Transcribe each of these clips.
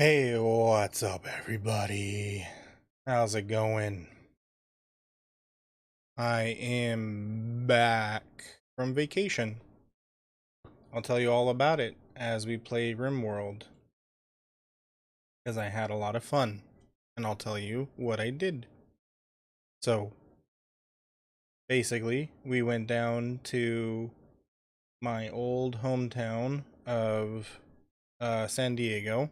Hey, what's up, everybody? How's it going? I am back from vacation. I'll tell you all about it as we play RimWorld, because I had a lot of fun, and I'll tell you what I did. So, basically, we went down to my old hometown of San Diego.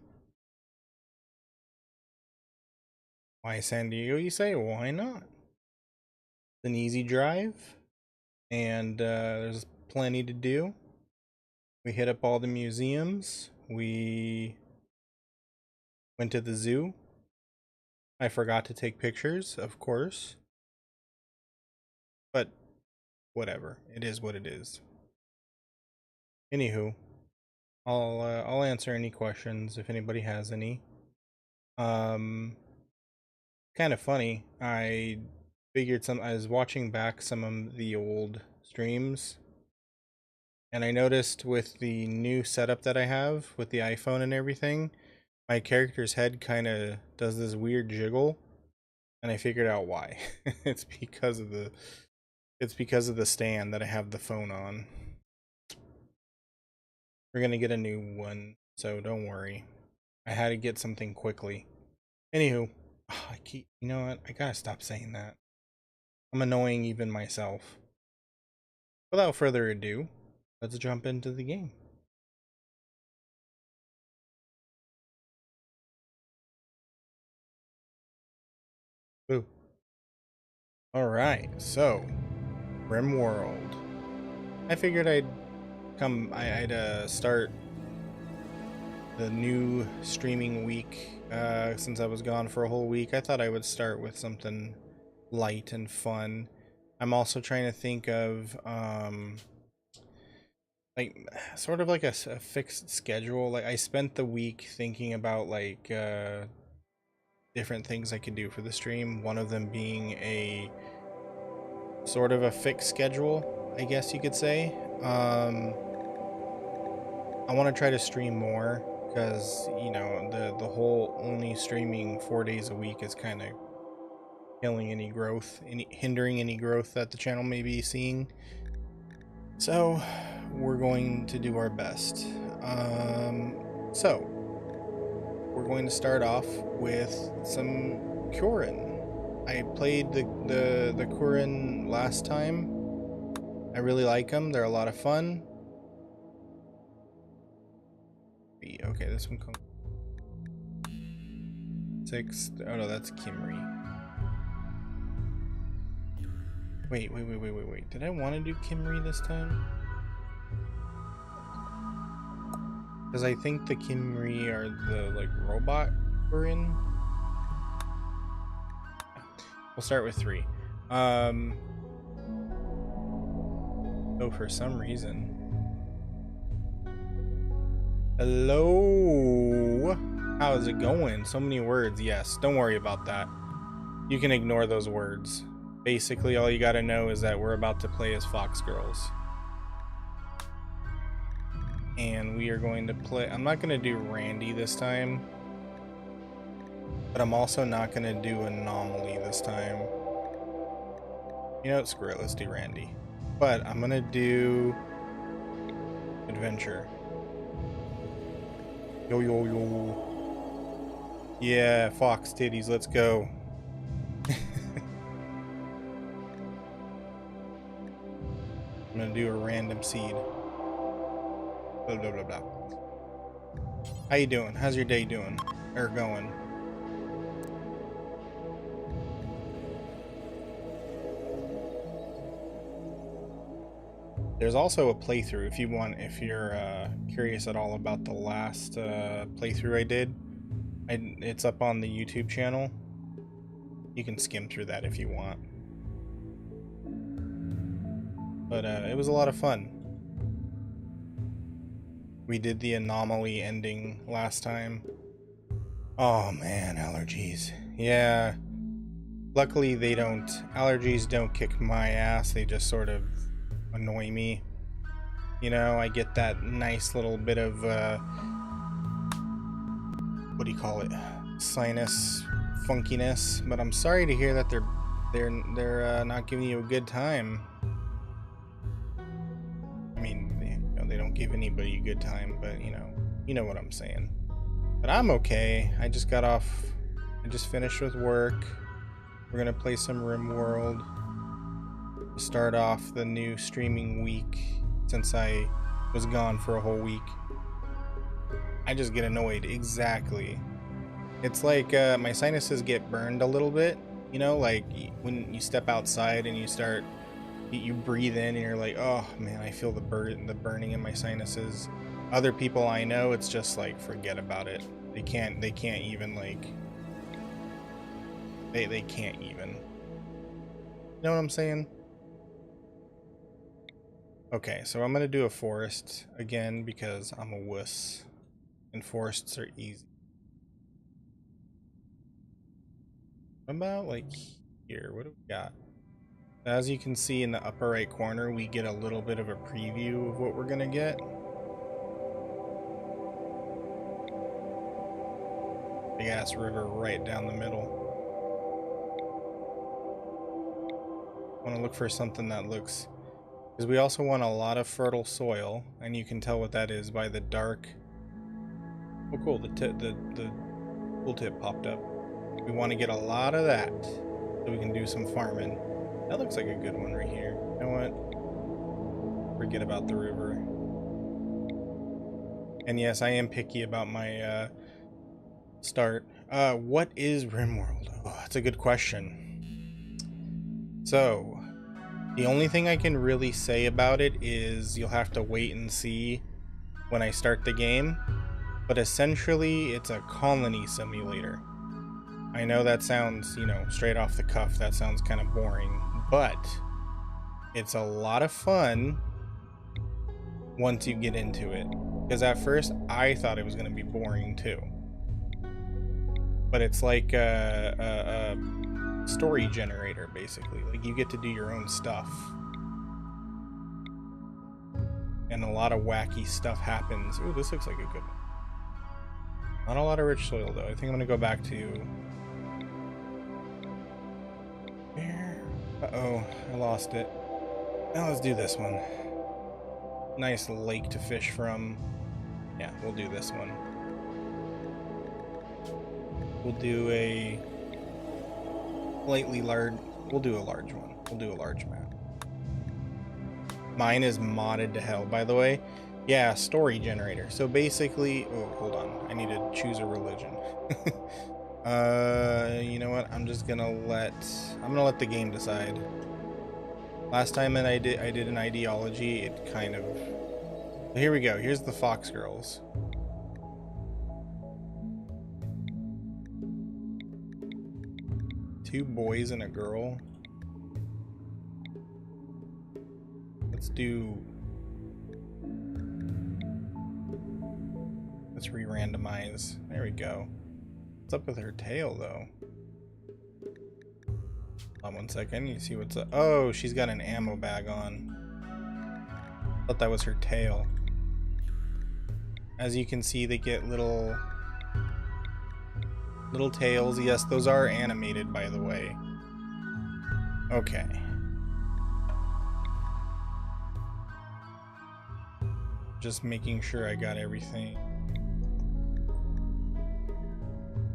Why San Diego, you say? Why not? It's an easy drive, and there's plenty to do. We hit up all the museums. We went to the zoo. I forgot to take pictures, of course. But whatever. It is what it is. Anywho, I'll answer any questions if anybody has any. Kind of funny. I was watching back some of the old streams, and I noticed with the new setup that I have with the iPhone and everything, my character's head kind of does this weird jiggle, and I figured out why. It's because of the stand that I have the phone on. We're gonna get a new one, so don't worry. I had to get something quickly. Anywho, you know what? I gotta stop saying that. I'm annoying even myself. Without further ado, let's jump into the game. Ooh. Alright, so RimWorld. I figured I'd start the new streaming week since I was gone for a whole week. I thought I would start with something light and fun. I'm also trying to think of like sort of like a fixed schedule. Like I spent the week thinking about like different things I could do for the stream, one of them being a sort of a fixed schedule, I guess you could say. I want to try to stream more because, you know, the whole only streaming 4 days a week is kind of killing any growth, hindering any growth that the channel may be seeing. So we're going to do our best. So we're going to start off with some Kurin. I played the Kurin last time. I really like them. They're a lot of fun. Okay, this one comes 6. Oh no, that's Kimri. Wait. Did I want to do Kimri this time? Because I think the Kimri are the like robot Kurin. We'll start with 3. Oh, for some reason. Hello. How's it going? So many words. Yes, don't worry about that. You can ignore those words. Basically, all you gotta know is that we're about to play as Fox Girls. And we are going to play... I'm not gonna do Randy this time. But I'm also not gonna do Anomaly this time. You know what? Screw it. Let's do Randy. But I'm gonna do Adventure. Yo. Yeah, Fox titties, let's go. I'm gonna do a random seed. Blah blah blah blah. How you doing? How's your day doing? Or going? There's also a playthrough if you want, if you're curious at all about the last playthrough I did. It's up on the YouTube channel. You can skim through that if you want. But it was a lot of fun. We did the Anomaly ending last time. Oh man, allergies. Yeah. Luckily allergies don't kick my ass, they just sort of annoy me. You know, I get that nice little bit of what do you call it, sinus funkiness. But I'm sorry to hear that they're not giving you a good time. I mean, they don't give anybody a good time, but you know what I'm saying. But I'm okay. I just finished with work. We're gonna play some RimWorld to start off the new streaming week since I was gone for a whole week. I just get annoyed. Exactly. It's like my sinuses get burned a little bit, you know, like when you step outside and you breathe in and you're like, oh man, I feel the burning in my sinuses. Other people I know, it's just like, forget about it. They can't even like, they can't even. You know what I'm saying? Okay, so I'm gonna do a forest again because I'm a wuss and forests are easy. What about like here? What do we got? As you can see in the upper right corner, we get a little bit of a preview of what we're gonna get. Big ass river right down the middle. I want to look for something that looks, because we also want a lot of fertile soil, and you can tell what that is by the dark. Oh cool, the tooltip popped up. We want to get a lot of that so we can do some farming. That looks like a good one right here. You know what? Forget about the river. And yes, I am picky about my start. What is RimWorld? Oh, that's a good question. So, the only thing I can really say about it is you'll have to wait and see when I start the game. But essentially, it's a colony simulator. I know that sounds, you know, straight off the cuff, that sounds kind of boring, but it's a lot of fun once you get into it. Because at first, I thought it was going to be boring too. But it's like a story generator, basically. Like, you get to do your own stuff. And a lot of wacky stuff happens. Ooh, this looks like a good one. Not a lot of rich soil, though. I think I'm going to go back to... Uh-oh, I lost it. Now let's do this one. Nice lake to fish from. Yeah, we'll do this one. We'll do a slightly large... We'll do a large one. We'll do a large map. Mine is modded to hell, by the way. Yeah, story generator. So basically... Oh, hold on. I need to choose a religion. You know what? I'm gonna let the game decide. Last time that I did an ideology, it kind of... Here we go. Here's the Fox Girls. Two boys and a girl. Let's re-randomize. There we go. What's up with her tail, though? Hold on 1 second. You see what's up? Oh, she's got an ammo bag on. Thought that was her tail. As you can see, they get little tails. Yes, those are animated, by the way. Okay. Just making sure I got everything.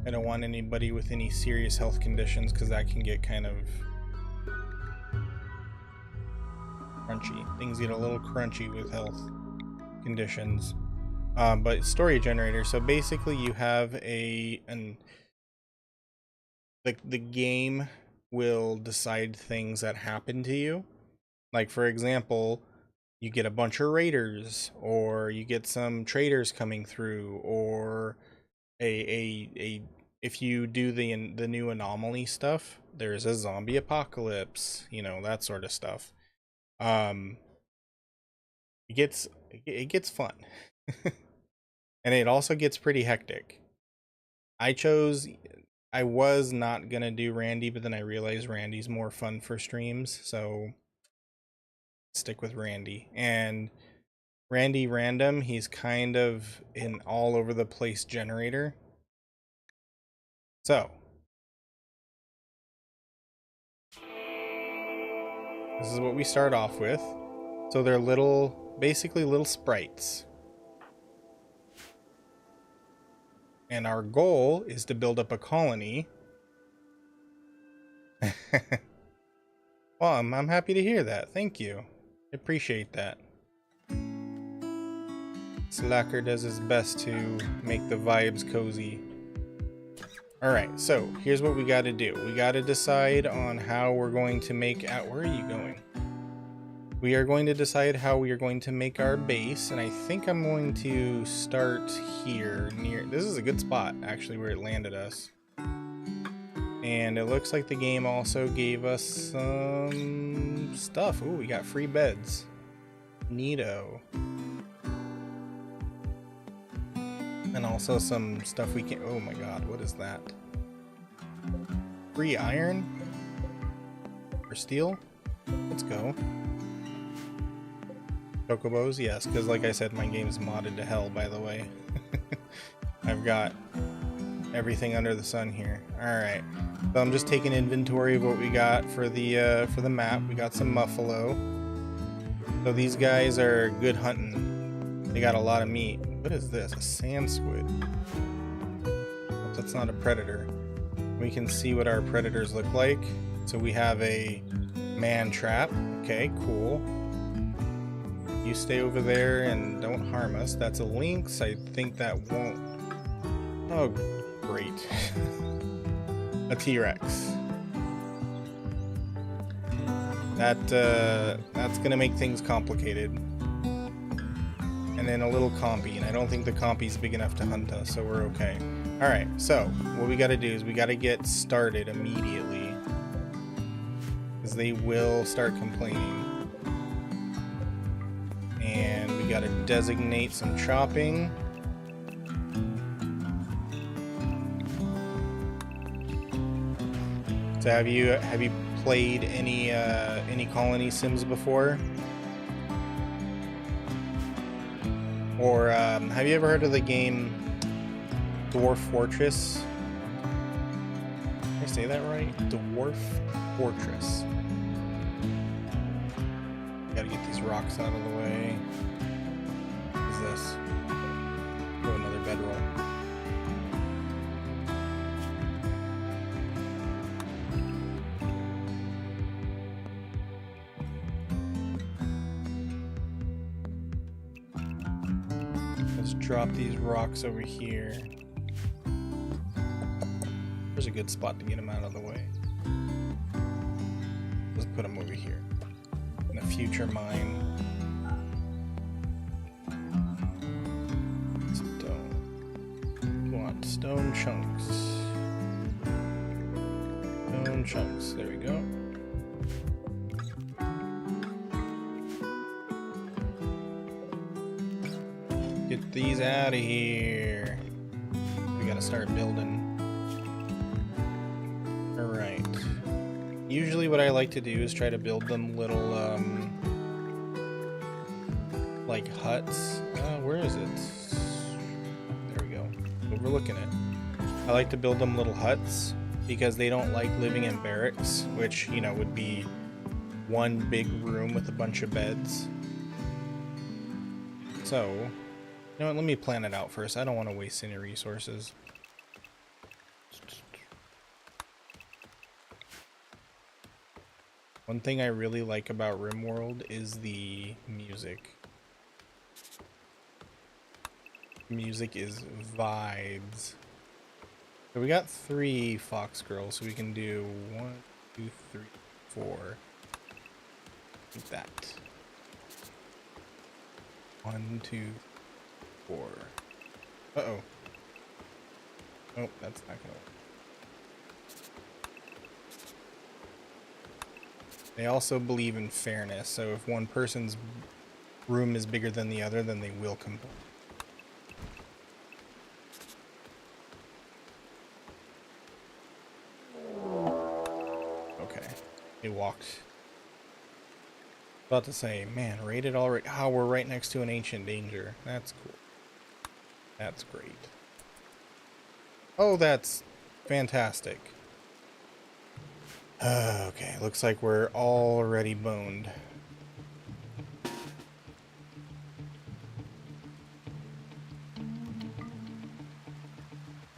I don't want anybody with any serious health conditions, because that can get kind of crunchy. Things get a little crunchy with health conditions. But story generator. So basically, you have the game will decide things that happen to you. Like, for example, you get a bunch of raiders, or you get some traders coming through, or if you do the new anomaly stuff, there's a zombie apocalypse, you know, that sort of stuff. It gets fun. And it also gets pretty hectic. I was not gonna do Randy, but then I realized Randy's more fun for streams, so stick with Randy. And Randy Random, he's kind of an all over the place generator. So, this is what we start off with. So they're little, basically little sprites. And our goal is to build up a colony. Well, I'm happy to hear that. Thank you. I appreciate that. Slacker does his best to make the vibes cozy. Alright, so here's what we gotta do. We gotta decide on how we're going to make out. Where are you going? We are going to decide how we are going to make our base, and I think I'm going to start here near. This is a good spot, actually, where it landed us. And it looks like the game also gave us some stuff. Ooh, we got free beds. Neato. And also some stuff we can. Oh my god, what is that? Free iron? Or steel? Let's go. Chocobos? Yes, because like I said, my game's modded to hell, by the way. I've got everything under the sun here. Alright. So I'm just taking inventory of what we got for the map. We got some muffalo. So these guys are good hunting. They got a lot of meat. What is this? A sand squid. That's not a predator. We can see what our predators look like. So we have a man trap. Okay, cool. You stay over there and don't harm us. That's a lynx. I think that won't. Oh, great. A T-Rex. That's gonna make things complicated. And then a little compy, and I don't think the compy's big enough to hunt us, so we're okay. Alright, so what we gotta do is we gotta get started immediately, because they will start complaining. And we gotta designate some chopping. So have you played any colony sims before? Or have you ever heard of the game Dwarf Fortress? Did I say that right? Dwarf Fortress. Gotta get these rocks out of the way. What is this? Oh, another bedroll. Let's drop these rocks over here. There's a good spot to get them out of the way. Let's put them over here. In a future mine. Stone. We want stone chunks. Stone chunks. There we go. Get these out of here. We gotta start building. Alright. Usually what I like to do is try to build them little, like huts. Where is it? There we go. Overlooking it. I like to build them little huts because they don't like living in barracks, which, you know, would be one big room with a bunch of beds. So, you know what, let me plan it out first. I don't want to waste any resources. One thing I really like about RimWorld is the music. Music is vibes. So we got 3 fox girls, so we can do 1, 2, 3, 4. Like that. 1, 2, 4. Uh-oh. Oh, that's not gonna work. They also believe in fairness, so if one person's room is bigger than the other, then they will complain. Okay, he walked. About to say, man, rated already. Oh, we're right next to an ancient danger. That's cool. That's great. Oh, that's Fantastic. Okay, looks like we're already boned.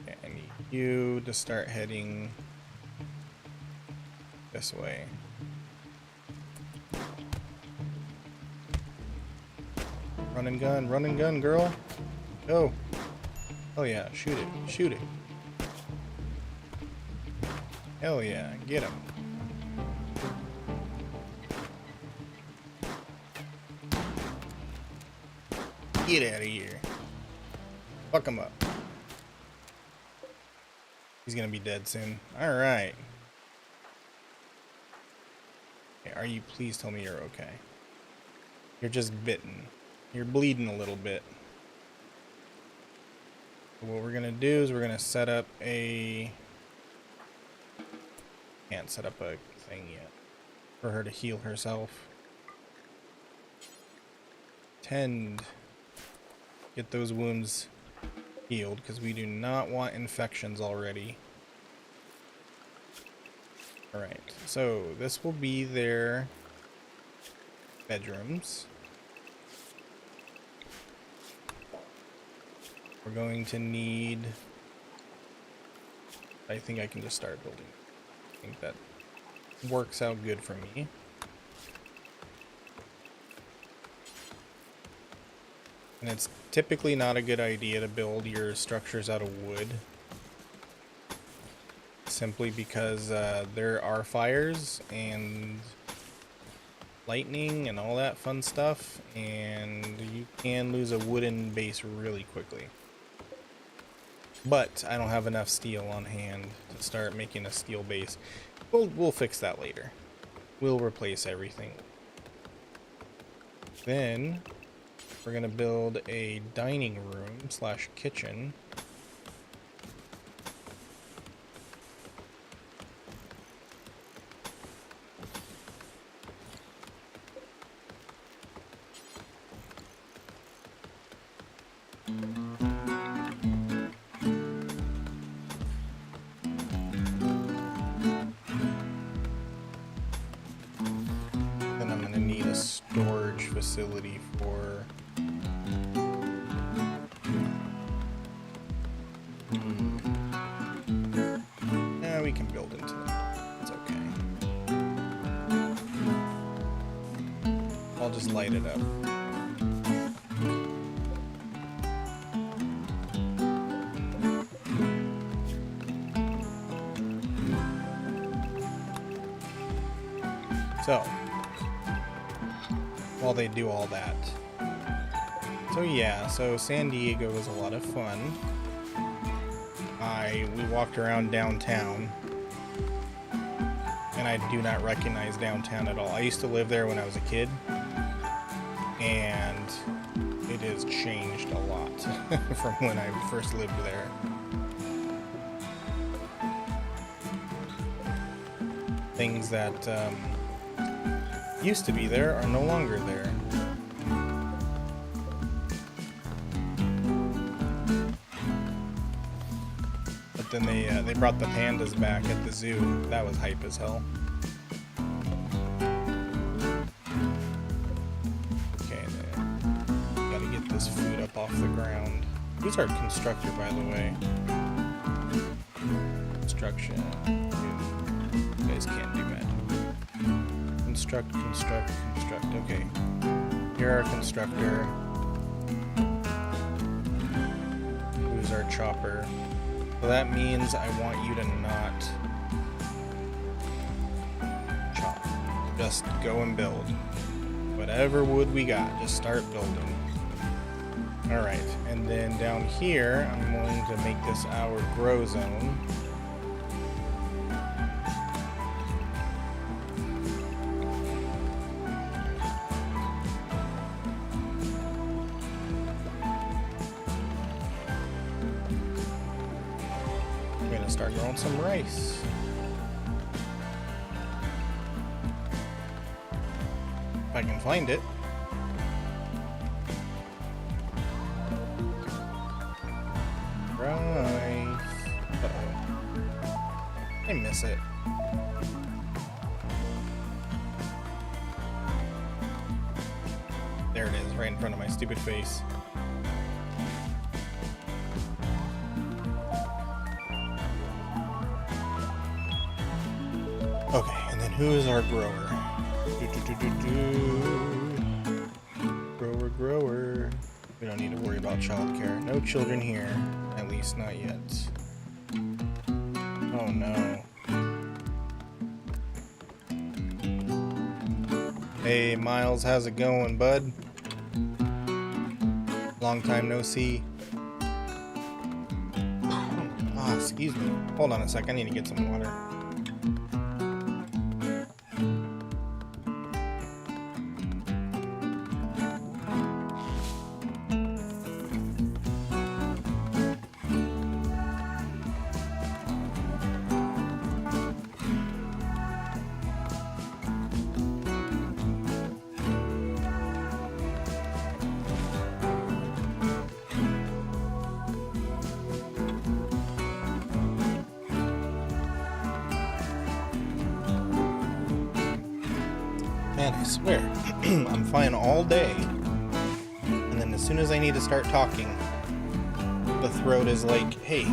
Okay, I need you to start heading this way. Run and gun, girl. Go. Oh yeah, shoot it, shoot it. Hell yeah, get him. Get out of here. Fuck him up. He's gonna be dead soon. Alright. Okay, are you, please tell me you're okay. You're just bitten. You're bleeding a little bit. So what we're gonna do is we're gonna set up a... Can't set up a thing yet. For her to heal herself. Tend. Get those wounds healed, because we do not want infections already. Alright, so this will be their bedrooms. We're going to need... I think I can just start building. I think that works out good for me. And it's typically not a good idea to build your structures out of wood. Simply because there are fires and lightning and all that fun stuff, and you can lose a wooden base really quickly. But I don't have enough steel on hand to start making a steel base. We'll fix that later. We'll replace everything. Then we're gonna build a dining room slash kitchen. Then I'm gonna need a storage facility for yeah, we can build into that. It's okay. I'll just light it up. So, while they do all that. So yeah, so San Diego was a lot of fun. We walked around downtown, and I do not recognize downtown at all. I used to live there when I was a kid, and it has changed a lot from when I first lived there. Things that used to be there are no longer there. But then they brought the pandas back at the zoo. That was hype as hell. Okay, then gotta get this food up off the ground. Who's our constructor, by the way? Construction. You guys can't do that. Construct, construct, construct. Okay. You're our constructor. Who's our chopper? So that means I want you to not chop. Just go and build. Whatever wood we got, just start building. Alright, and then down here, I'm going to make this our grow zone. Start growing some rice. If I can find it. Rice. Uh-oh. I miss it. There it is, right in front of my stupid face. Okay, and then who is our grower? Grower. We don't need to worry about childcare. No children here, at least not yet. Oh no. Hey Miles, how's it going, bud? Long time no see. Ah, excuse me. Hold on a sec, I need to get some water. Man, I swear, I'm fine all day, and then as soon as I need to start talking, the throat is like, hey, you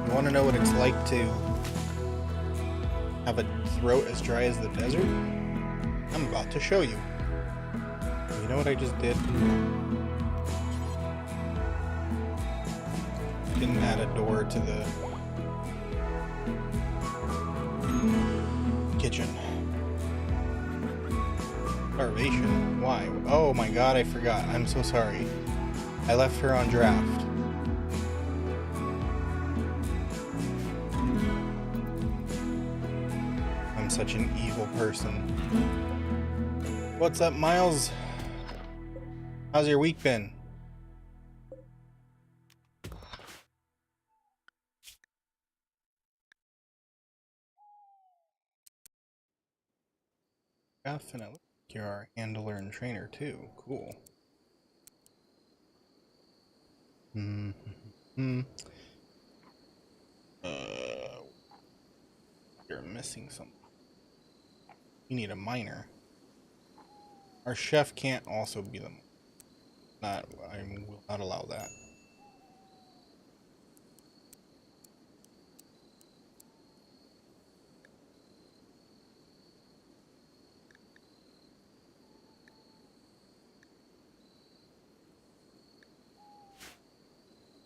want to know what it's like to have a throat as dry as the desert? I'm about to show you. You know what I just did? Didn't add a door to the kitchen. Starvation? Why? Oh my god, I forgot. I'm so sorry. I left her on draft. I'm such an evil person. What's up, Miles? How's your week been? Definitely. You're our handler and trainer too. Cool. You're missing something. You need a miner. Our chef can't also be the. I will not allow that.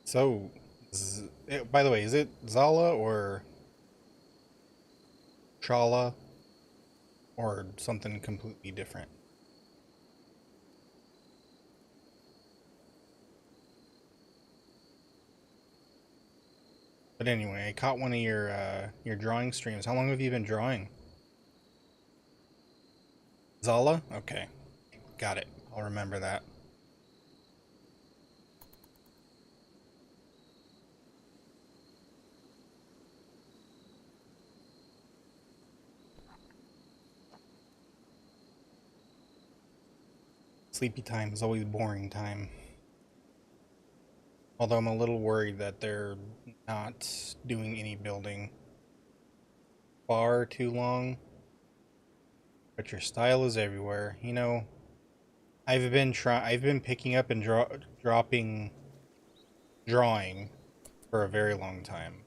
So, by the way, is it Zala or Shala or something completely different? But anyway, I caught one of your drawing streams. How long have you been drawing? Zala? Okay. Got it. I'll remember that. Sleepy time is always boring time. Although I'm a little worried that they're not doing any building far too long. But your style is everywhere. You know, I've been picking up and dropping drawing for a very long time.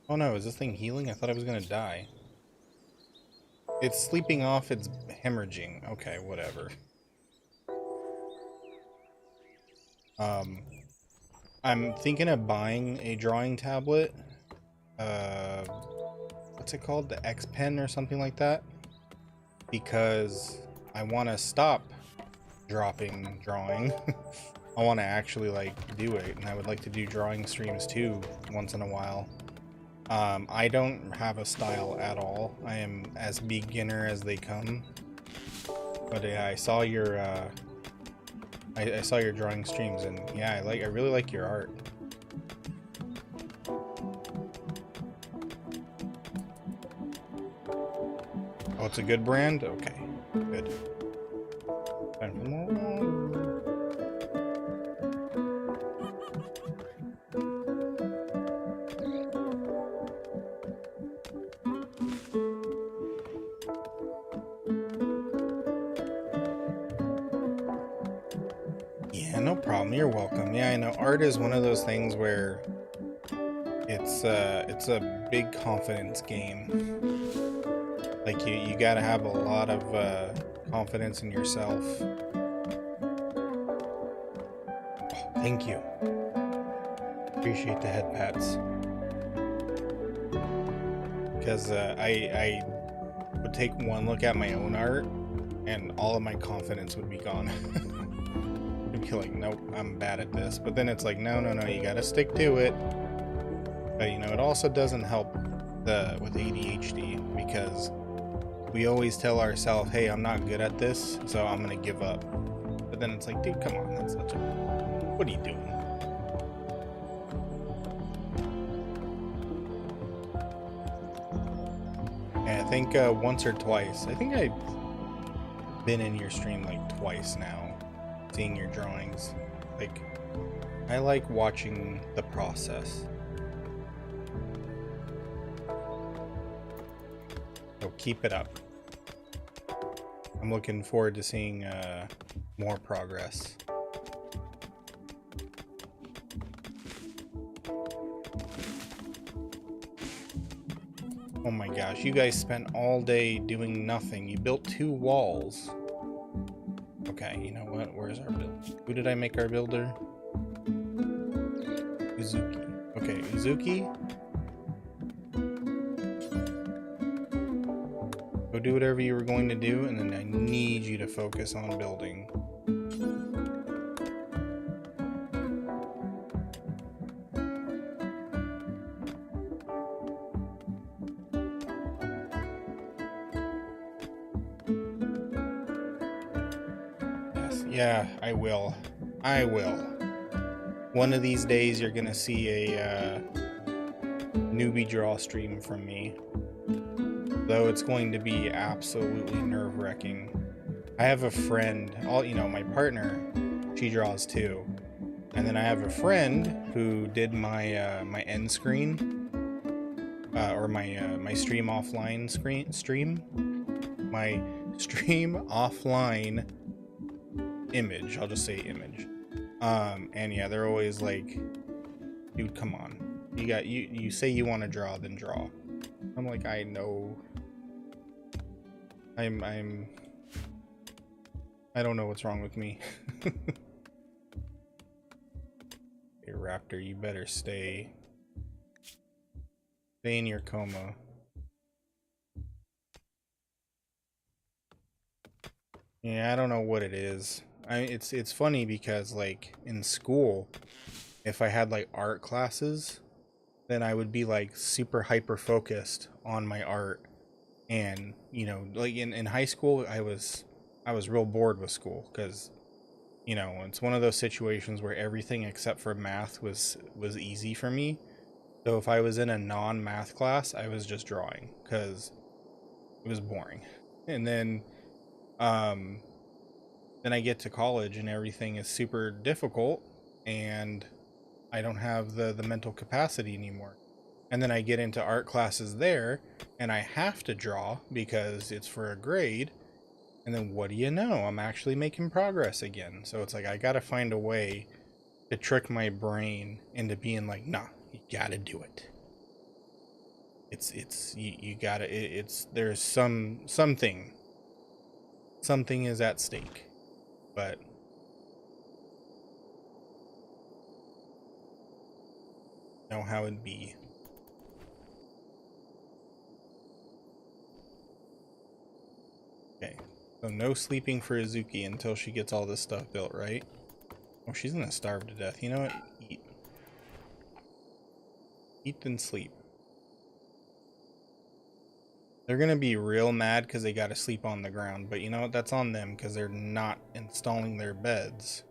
Oh no, is this thing healing? I thought I was gonna die. It's sleeping off, it's hemorrhaging. Okay, whatever. I'm thinking of buying a drawing tablet. What's it called? The X Pen or something like that? Because I want to stop dropping drawing. I want to actually like do it, and I would like to do drawing streams too once in a while. I don't have a style at all. I am as beginner as they come. But yeah, I saw your I saw your drawing streams, and yeah, I really like your art. Oh, it's a good brand? Okay, good. Time for more water. Yeah, no problem. You're welcome. Yeah, I know art is one of those things where it's a big confidence game. Like you gotta have a lot of confidence in yourself. Oh, thank you. Appreciate the head pats. Because I would take one look at my own art and all of my confidence would be gone. I'd be like, nope, I'm bad at this. But then it's like, no, you gotta stick to it. But you know, it also doesn't help with ADHD, because we always tell ourselves, hey, I'm not good at this, so I'm gonna give up. But then it's like, dude, come on, that's such a... What are you doing? And I think once or twice, I think I've been in your stream like twice now, seeing your drawings. Like, I like watching the process. So keep it up. I'm looking forward to seeing more progress. Oh my gosh, you guys spent all day doing nothing. You built 2 walls. Okay, you know what? Where's our build? Who did I make our builder? Uzuki. Okay, Uzuki. Go do whatever you were going to do, and then I need you to focus on building. Yes, yeah, I will. I will. One of these days you're gonna see a newbie draw stream from me. Though it's going to be absolutely nerve-wracking. I have a friend, my partner, she draws too. And then I have a friend who did my my end screen, or my stream offline stream, my stream offline image. I'll just say image. And yeah, they're always like, dude, come on, you say you want to draw, then draw. I'm like, I know. I don't know what's wrong with me. Hey, Raptor, you better stay in your coma. Yeah, I don't know what it is. It's funny because, like, in school, if I had like art classes, then I would be like super hyper focused on my art. And you know, like in high school, I was real bored with school, because you know, it's one of those situations where everything except for math was easy for me. So if I was in a non-math class, I was just drawing because it was boring. And then I get to college and everything is super difficult, and I don't have the mental capacity anymore. And then I get into art classes there, and I have to draw because it's for a grade. And then what do you know? I'm actually making progress again. So it's like I gotta find a way to trick my brain into being like, nah, you gotta do it. You gotta. There's something is at stake, but know how it be. Okay, so no sleeping for Izuki until she gets all this stuff built, right? Oh, she's gonna starve to death. You know what? Eat. Eat then sleep. They're gonna be real mad because they gotta sleep on the ground, but you know what? That's on them because they're not installing their beds.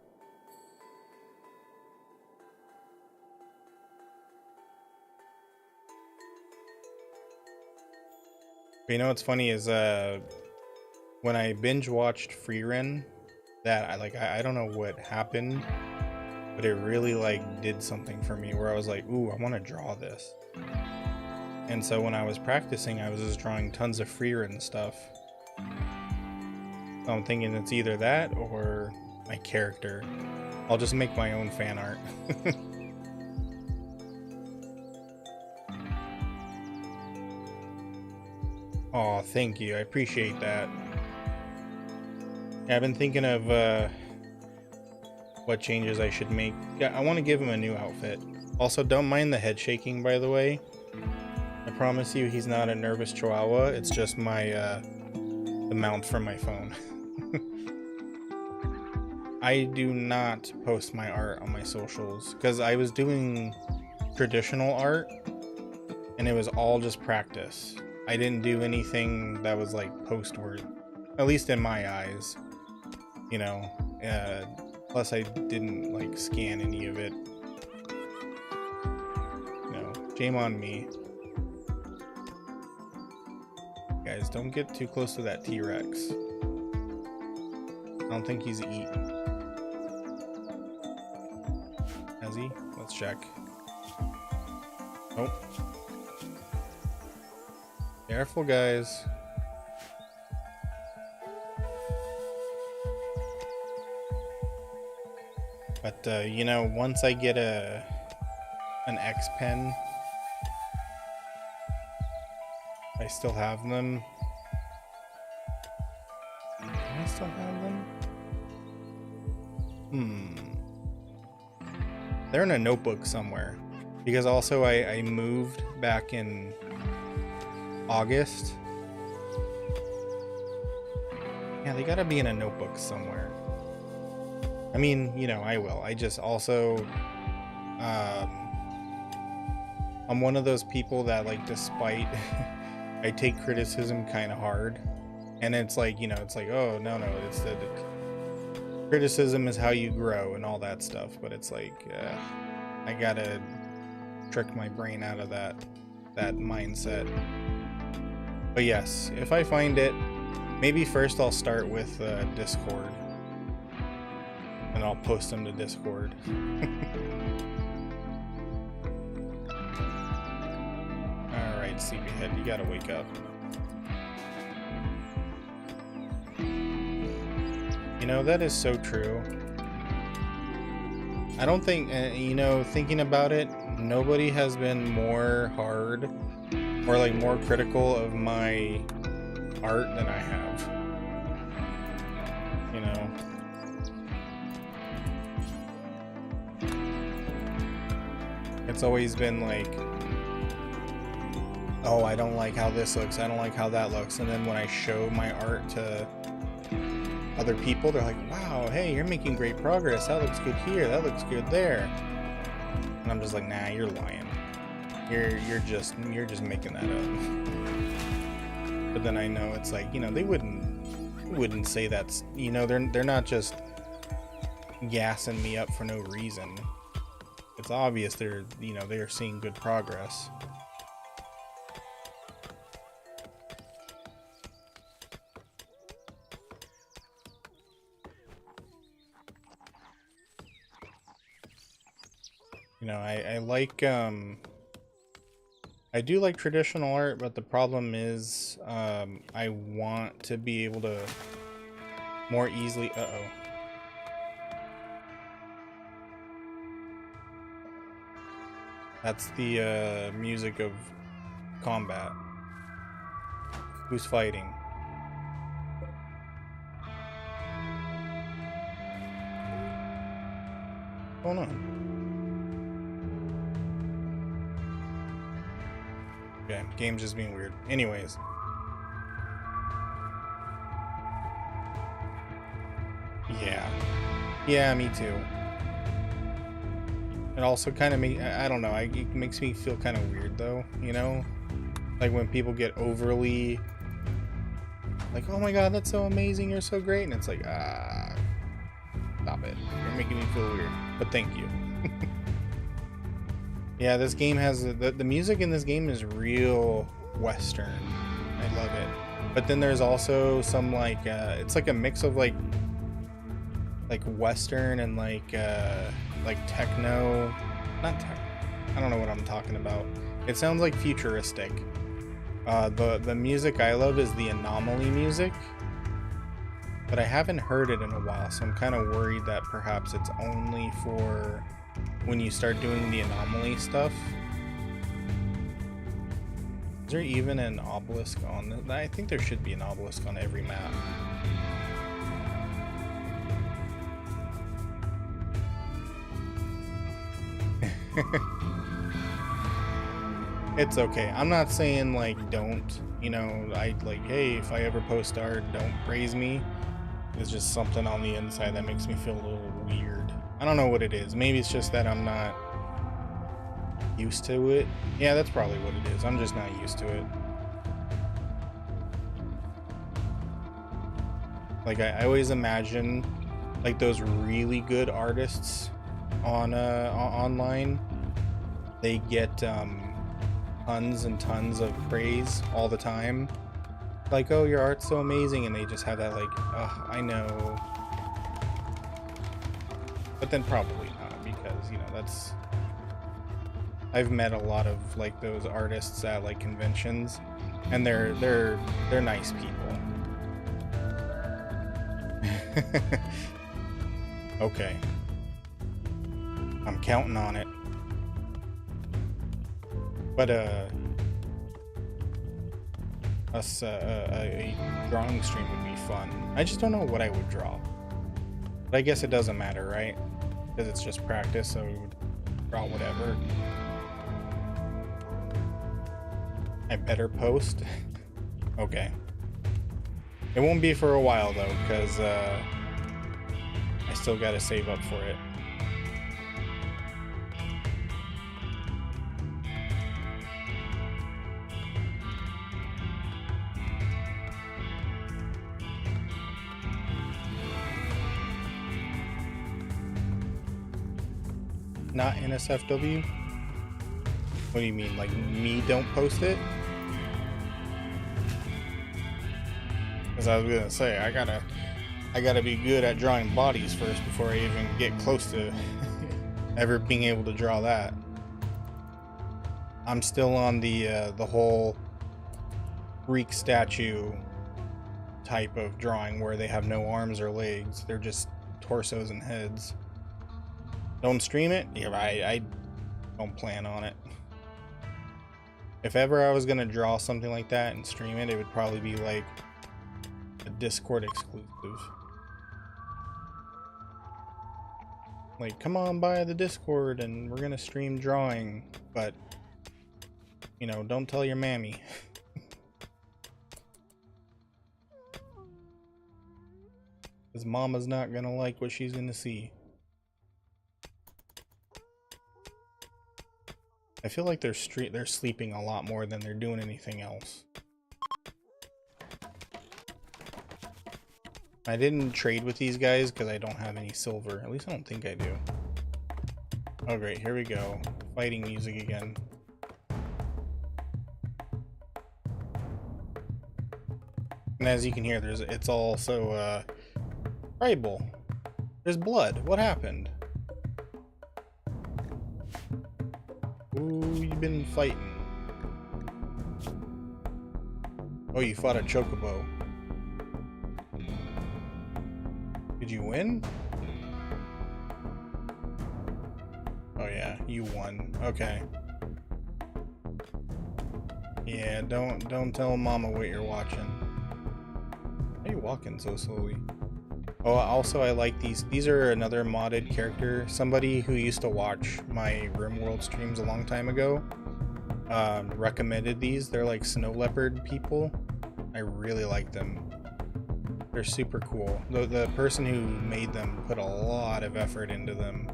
But you know what's funny is when I binge watched Freerun, that I don't know what happened, but it really like did something for me where I was like, ooh, I want to draw this. And so when I was practicing, I was just drawing tons of Freerun stuff. So I'm thinking it's either that or my character I'll just make my own fan art. Oh, thank you. I appreciate that. Yeah, I've been thinking of what changes I should make. Yeah, I want to give him a new outfit. Also, don't mind the head shaking, by the way. I promise you he's not a nervous chihuahua. It's just my the mount from my phone. I do not post my art on my socials because I was doing traditional art and it was all just practice. I didn't do anything that was like post worthy, at least in my eyes, you know. Plus I didn't like scan any of it. No, shame on me. Guys, don't get too close to that T-Rex. I don't think he's eaten. Has he? Let's check. Nope. Careful, guys. But you know, once I get an X pen, I still have them. Do I still have them? They're in a notebook somewhere. Because also I moved back in August. Yeah, they gotta be in a notebook somewhere. I mean, you know, I will. I just also I'm one of those people that, like, despite I take criticism kind of hard, and it's like, you know, it's like, oh no, it's the criticism is how you grow and all that stuff, but it's like I gotta trick my brain out of that mindset. But yes, if I find it, maybe first I'll start with Discord, and I'll post them to Discord. Alright, Sleepyhead, you gotta wake up. You know, that is so true. I don't think, you know, thinking about it, nobody has been more hard or like more critical of my art than I have. You know. It's always been like, oh, I don't like how this looks, I don't like how that looks, and then when I show my art to other people, they're like, wow, hey, you're making great progress, that looks good here, that looks good there. And I'm just like, nah, you're lying. You're just making that up. But then I know it's like, you know, they wouldn't say that's, you know, they're not just gassing me up for no reason. It's obvious they're, you know, they're seeing good progress. You know, I like, I do like traditional art, but the problem is, I want to be able to more easily, That's the, music of combat. Who's fighting? What's going on? Okay, game's just being weird. Anyways. Yeah, me too. It also kind of I don't know, it makes me feel kind of weird though, you know? Like when people get overly like, oh my god, that's so amazing, you're so great, and it's like, stop it. You're making me feel weird. But thank you. Yeah, this game has the music in this game is real Western. I love it. But then there's also some like it's like a mix of like Western and like techno, not tech. I don't know what I'm talking about. It sounds like futuristic. The music I love is the anomaly music. but I haven't heard it in a while, so I'm kind of worried that perhaps it's only for when you start doing the anomaly stuff. Is there even an obelisk on this? I think there should be an obelisk on every map. It's okay. I'm not saying like don't, you know, I like, hey, if I ever post art, don't praise me. It's just something on the inside that makes me feel a little weird. I don't know what it is. Maybe it's just that I'm not used to it. Yeah, that's probably what it is. I'm just not used to it. Like I always imagine like those really good artists on online, they get tons and tons of praise all the time, like, oh, your art's so amazing, and they just have that like, oh, I know, but then probably not, because, you know, that's, I've met a lot of like those artists at like conventions, and they're nice people. Okay, I'm counting on it. But a drawing stream would be fun. I just don't know what I would draw. But I guess it doesn't matter, right? Because it's just practice, so we would draw whatever. I better post. Okay. It won't be for a while though, because I still gotta save up for it. Not NSFW? What do you mean, like me don't post it? Because I was gonna say, I gotta be good at drawing bodies first before I even get close to ever being able to draw that. I'm still on the whole Greek statue type of drawing where they have no arms or legs. They're just torsos and heads. Don't stream it? Yeah, I don't plan on it. If ever I was gonna draw something like that and stream it, it would probably be like a Discord exclusive. Like, come on by the Discord and we're gonna stream drawing, but, you know, don't tell your mammy. Because mama's not gonna like what she's gonna see. I feel like they're sleeping a lot more than they're doing anything else. I didn't trade with these guys because I don't have any silver. At least I don't think I do. Oh great, here we go. Fighting music again. And as you can hear, it's also tribal. There's blood. What happened? Ooh, you've been fighting. Oh, you fought a chocobo. Did you win? Oh yeah, you won. Okay. Yeah, don't tell mama what you're watching. Why are you walking so slowly? Oh, also I like these. These are another modded character. Somebody who used to watch my RimWorld streams a long time ago recommended these. They're like snow leopard people. I really like them. They're super cool. The person who made them put a lot of effort into them.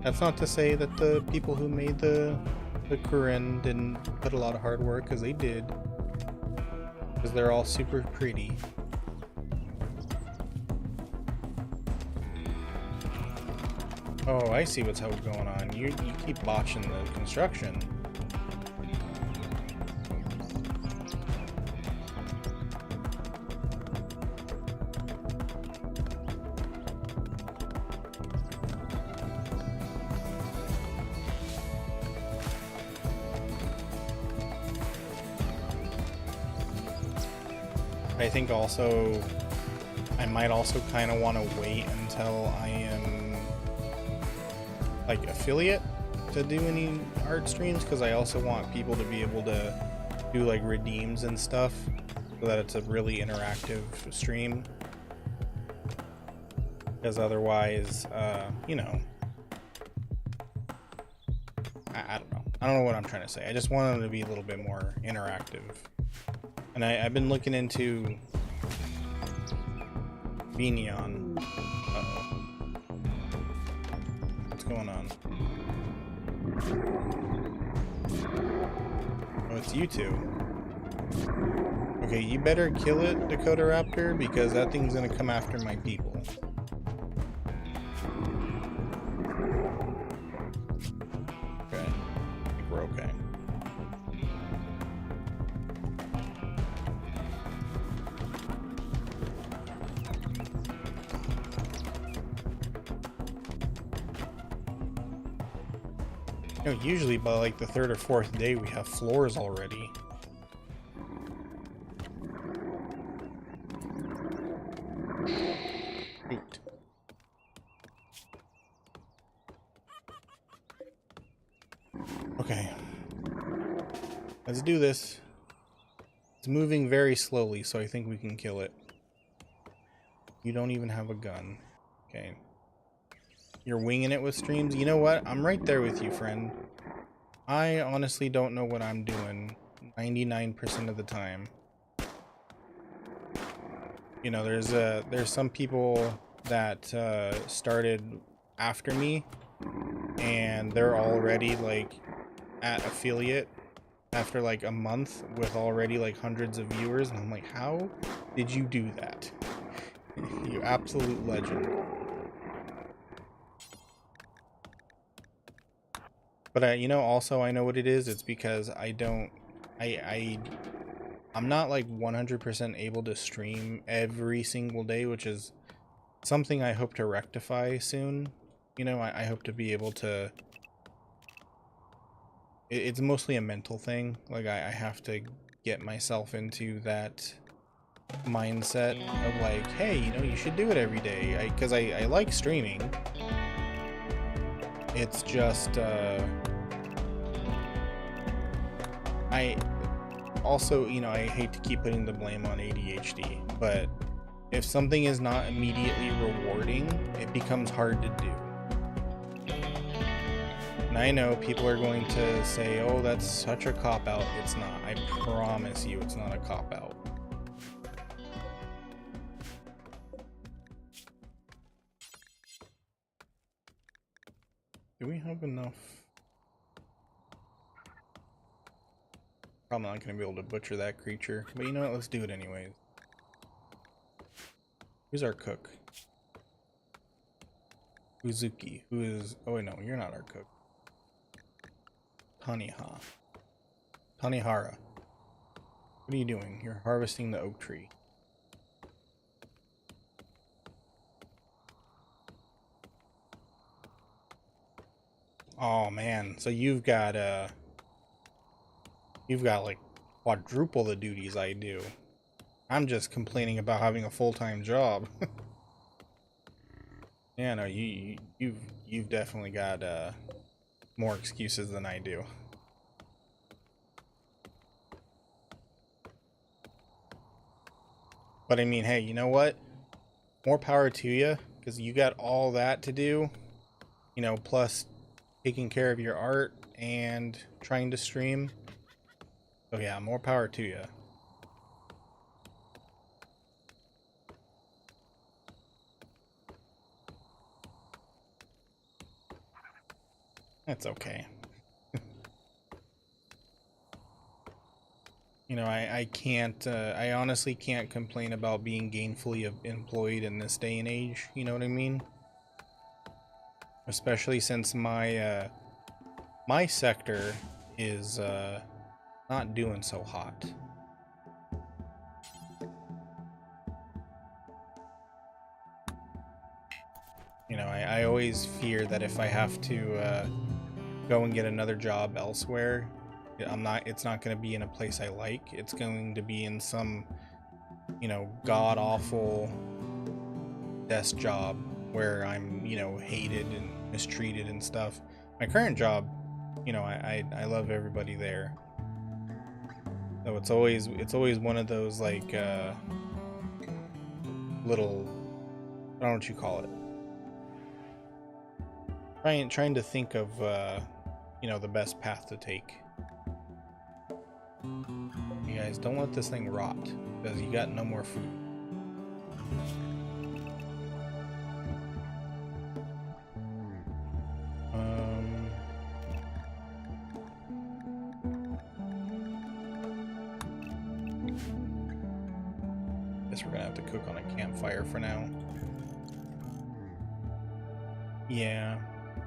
That's not to say that the people who made the Kurin didn't put a lot of hard work, because they did. Because they're all super pretty. Oh, I see what's going on. You keep botching the construction. I think also I might also kind of want to wait until I am like affiliate to do any art streams, because I also want people to be able to do like redeems and stuff so that it's a really interactive stream. Because otherwise, you know, I don't know. I don't know what I'm trying to say. I just want them to be a little bit more interactive. And I've been looking into Venion. Uh-oh. What's going on? Oh, it's you two. Okay, you better kill it, Dakota Raptor, because that thing's gonna come after my people. Okay, I think we're okay. You know, usually by like the 3rd or 4th day we have floors already. Shoot. Okay. Let's do this. It's moving very slowly, so I think we can kill it. You don't even have a gun. Okay. You're winging it with streams? You know what? I'm right there with you, friend. I honestly don't know what I'm doing 99% of the time. You know, there's some people that started after me, and they're already like at affiliate after like a month with already like hundreds of viewers, and I'm like, how did you do that? You absolute legend. But you know, also I know what it is. It's because I'm not like 100% able to stream every single day, which is something I hope to rectify soon. You know, I hope to be able to. It's mostly a mental thing. Like I have to get myself into that mindset of like, hey, you know, you should do it every day. Because I like streaming. It's just I also, you know, I hate to keep putting the blame on ADHD, but if something is not immediately rewarding, it becomes hard to do. And I know people are going to say, oh, that's such a cop-out. It's not. I promise you it's not a cop-out. Do we have enough? Probably not going to be able to butcher that creature, but you know what? Let's do it anyways. Who's our cook? Uzuki, who is... Oh, wait, no, you're not our cook. Tanihara. What are you doing? You're harvesting the oak tree. Oh, man. So you've got like quadruple the duties I do. I'm just complaining about having a full-time job. Yeah, no, you've definitely got more excuses than I do. But I mean, hey, you know what? More power to you, because you got all that to do, you know, plus taking care of your art and trying to stream. So yeah, more power to you. That's okay. You know, I can't, I honestly can't complain about being gainfully employed in this day and age, you know what I mean? Especially since my, my sector is, not doing so hot. You know, I always fear that if I have to, go and get another job elsewhere, it's not going to be in a place I like. It's going to be in some you know, god awful desk job where I'm, you know, hated and mistreated and stuff. My current job, you know, I love everybody there. So it's always one of those like little, I don't know what you call it. Trying to think of you know, the best path to take. You guys don't let this thing rot because you got no more food. Guess we're gonna have to cook on a campfire for now. Yeah.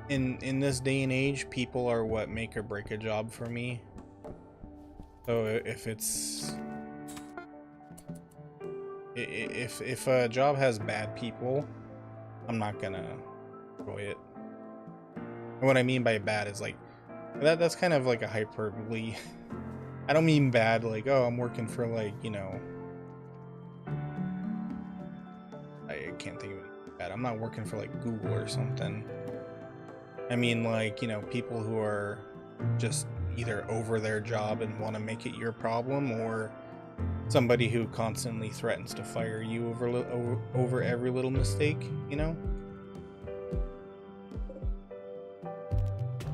In this day and age, people are what make or break a job for me. So if a job has bad people, I'm not gonna enjoy it. And what I mean by bad is like that's kind of like a hyperbole. I don't mean bad like, oh, I'm working for like, you know, I can't think of anything bad. I'm not working for like Google or something. I mean like, you know, people who are just either over their job and want to make it your problem, or somebody who constantly threatens to fire you over every little mistake, you know?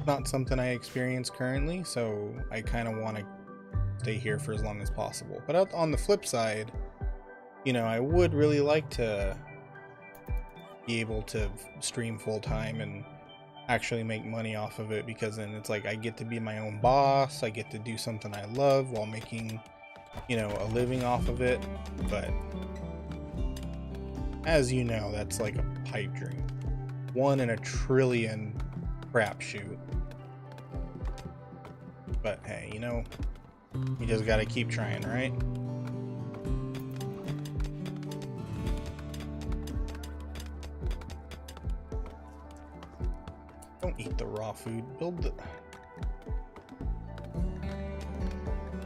Not something I experience currently, so I kind of want to stay here for as long as possible. But on the flip side, you know, I would really like to be able to stream full time and actually make money off of it, because then it's like I get to be my own boss, I get to do something I love while making, you know, a living off of it. But as you know, that's like a pipe dream. 1 in a trillion crapshoot. But hey, you know, you just gotta keep trying, right? Don't eat the raw food. Build the...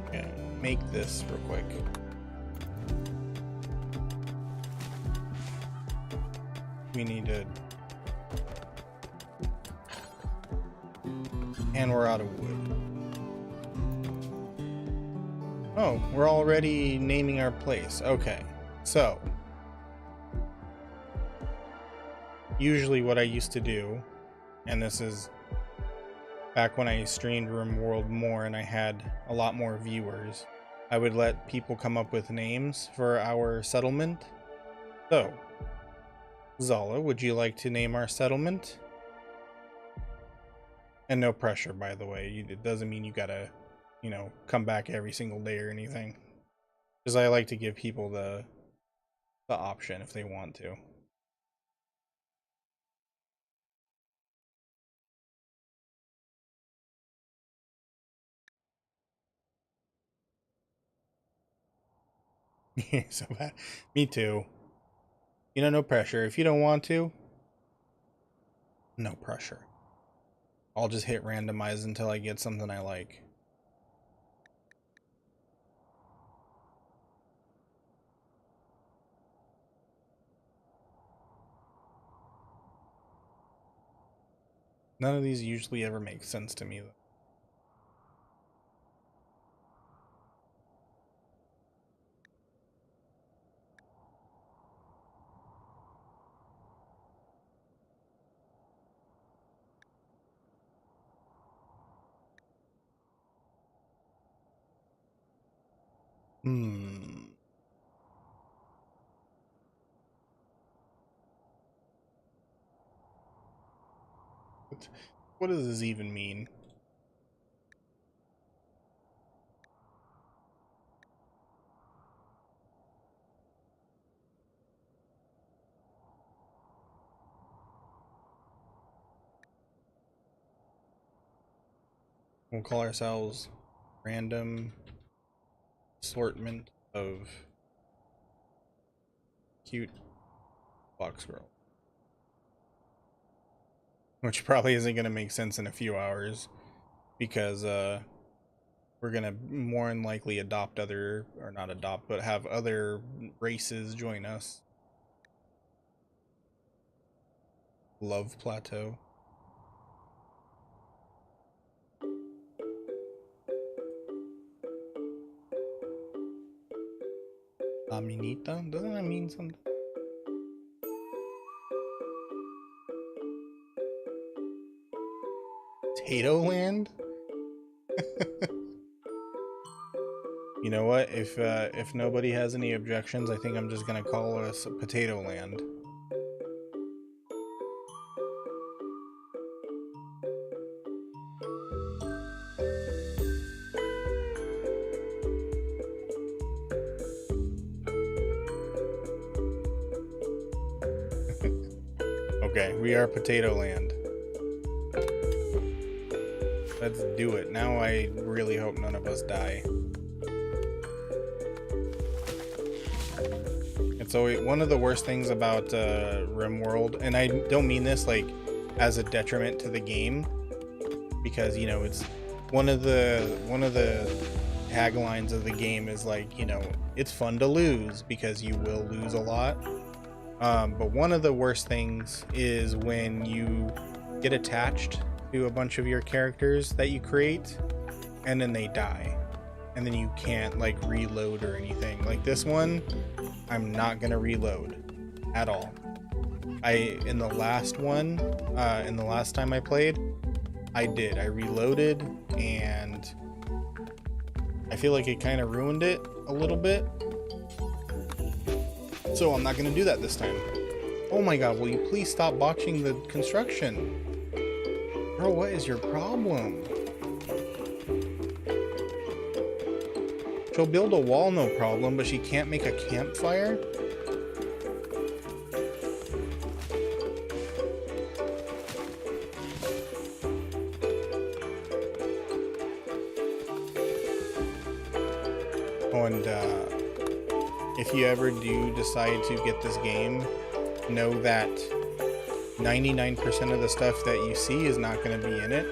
Okay, make this real quick. We need to... And we're out of wood. Oh, we're already naming our place. Okay, so... Usually what I used to do, and this is back when I streamed RimWorld more and I had a lot more viewers, I would let people come up with names for our settlement. So, Zala, would you like to name our settlement? And no pressure, by the way. It doesn't mean you gotta, you know, come back every single day or anything. Because I like to give people the option if they want to. So bad. Me too. You know, no pressure. If you don't want to, no pressure. I'll just hit randomize until I get something I like. None of these usually ever make sense to me, though. Hmm. What does this even mean? We'll call ourselves Random Assortment of Cute Fox Girl. Which probably isn't going to make sense in a few hours, because we're we're gonna more than likely adopt other, or not adopt, but have other races join us. Love Plateau. Aminita? Doesn't that mean something? Potato Land? You know what? If nobody has any objections, I think I'm just gonna call us Potato Land. Okay, we are Potato Land. Let's do it. Now I really hope none of us die. It's always one of the worst things about RimWorld, and I don't mean this like as a detriment to the game, because you know it's one of the taglines of the game is like, you know, it's fun to lose because you will lose a lot. But one of the worst things is when you get attached to a bunch of your characters that you create and then they die and then you can't like reload or anything. Like this one, I'm not gonna reload at all. In the last one, in the last time I played, I did. I reloaded and I feel like it kind of ruined it a little bit. So I'm not gonna do that this time. Oh my god, will you please stop botching the construction? Bro, what is your problem? She'll build a wall, no problem, but she can't make a campfire? Oh, and if you ever do decide to get this game, know that 99% of the stuff that you see is not going to be in it,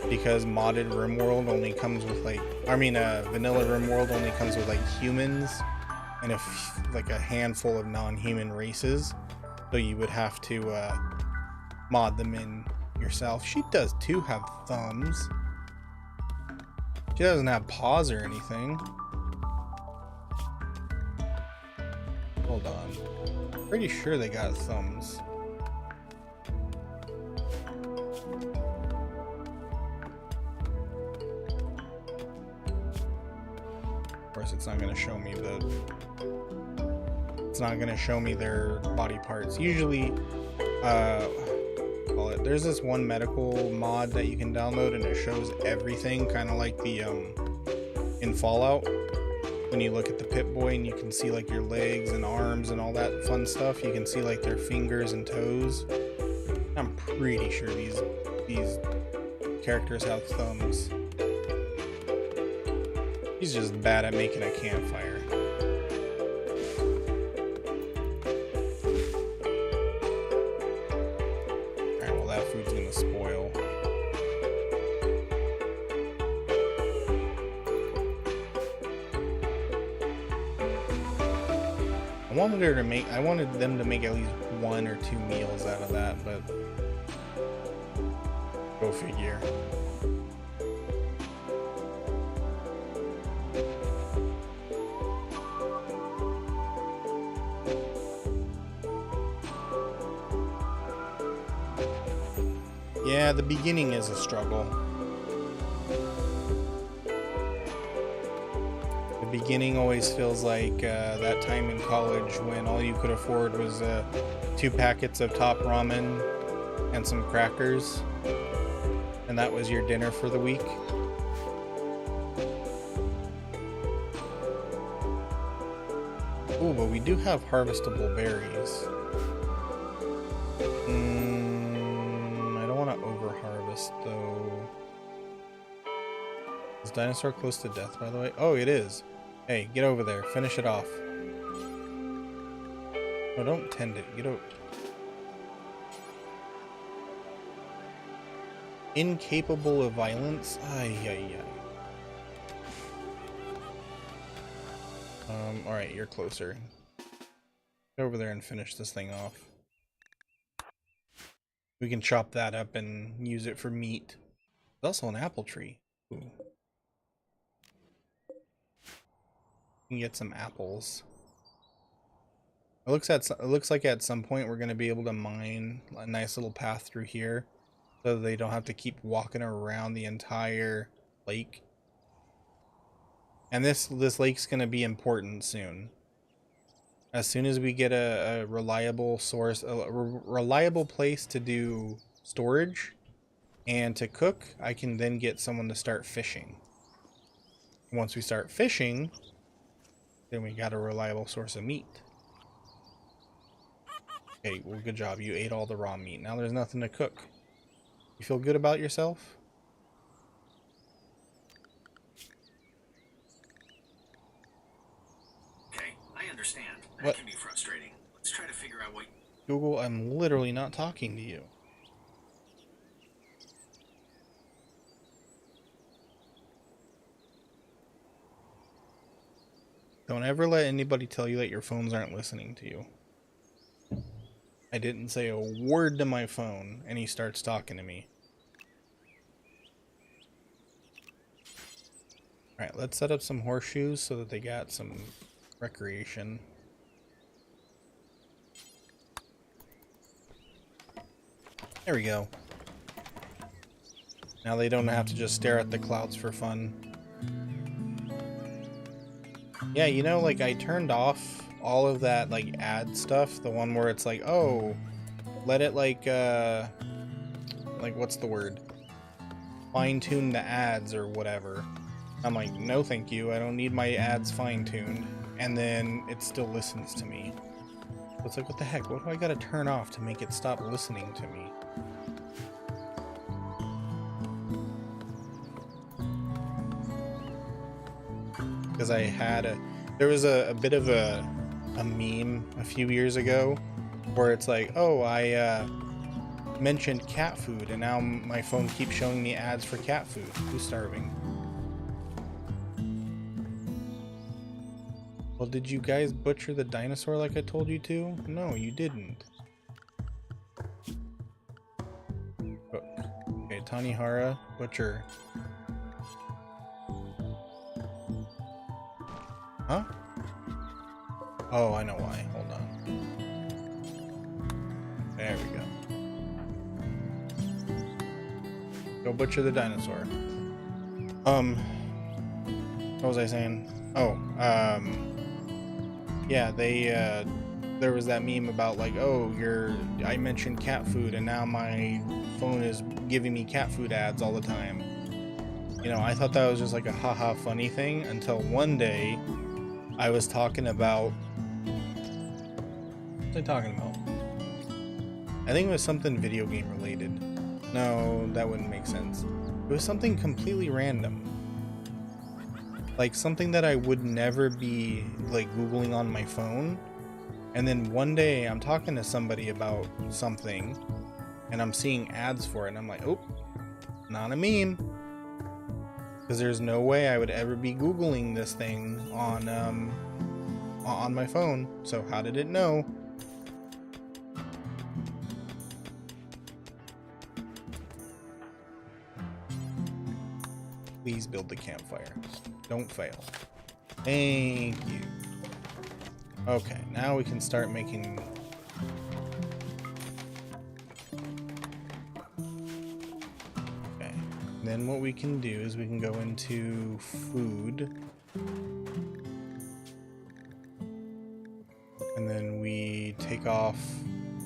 because modded RimWorld only comes with like, I mean, vanilla RimWorld only comes with like humans and like a handful of non-human races, so you would have to mod them in yourself. She does too have thumbs. She doesn't have paws or anything. Hold on. Pretty sure they got thumbs. Of course, it's not going to show me it's not going to show me their body parts. Usually, there's this one medical mod that you can download and it shows everything, kind of like the in Fallout. When you look at the Pip-Boy and you can see like your legs and arms and all that fun stuff, you can see like their fingers and toes. I'm pretty sure these characters have thumbs. He's just bad at making a campfire. Alright, well that food's gonna spoil. I wanted them to make at least 1 or 2 meals out of that, but go figure. Yeah, the beginning is a struggle. The beginning always feels like that time in college when all you could afford was 2 packets of top ramen and some crackers, and that was your dinner for the week. Ooh, but we do have harvestable berries. I don't want to over-harvest, though. Is dinosaur close to death, by the way? Oh, it is. Hey, get over there. Finish it off. No, don't tend it. Get over. Incapable of violence? Ay, ay, ay. Alright, you're closer. Go over there and finish this thing off. We can chop that up and use it for meat. There's also an apple tree. Ooh. We can get some apples. It looks like at some point we're going to be able to mine a nice little path through here so they don't have to keep walking around the entire lake. And this lake's going to be important soon. As soon as we get a reliable source, a reliable place to do storage and to cook, I can then get someone to start fishing. Once we start fishing, then we got a reliable source of meat. Okay, well, good job. You ate all the raw meat. Now there's nothing to cook. You feel good about yourself? Okay, I understand. That What? can be frustrating. Let's try to figure out what... Google, I'm literally not talking to you. Don't ever let anybody tell you that your phones aren't listening to you. I didn't say a word to my phone, and he starts talking to me. Alright, let's set up some horseshoes so that they got some recreation. There we go. Now they don't have to just stare at the clouds for fun. Yeah, you know, like, I turned off all of that, like, ad stuff. The one where it's like, oh, let it, like, what's the word? Fine-tune the ads or whatever. I'm like, no thank you, I don't need my ads fine-tuned. And then it still listens to me. So it's like, what the heck? What do I gotta turn off to make it stop listening to me? Because I had there was a bit of a meme a few years ago where it's like, oh, I mentioned cat food and now my phone keeps showing me ads for cat food. Who's starving? Well, did you guys butcher the dinosaur like I told you to? No, you didn't. Cook. Okay, Tanihara, butcher. Huh? Oh, I know why. Hold on. There we go. Go butcher the dinosaur. What was I saying? Oh, yeah, there was that meme about like, oh, I mentioned cat food and now my phone is giving me cat food ads all the time. You know, I thought that was just like a haha funny thing until one day I was talking about... What was I talking about? I think it was something video game related. No, that wouldn't make sense. It was something completely random. Like something that I would never be like Googling on my phone. And then one day I'm talking to somebody about something and I'm seeing ads for it and I'm like, oh, not a meme. Because there's no way I would ever be Googling this thing on my phone. So how did it know? Please build the campfire. Don't fail. Thank you. Okay, now we can start making... Then what we can do is we can go into food. And then we take off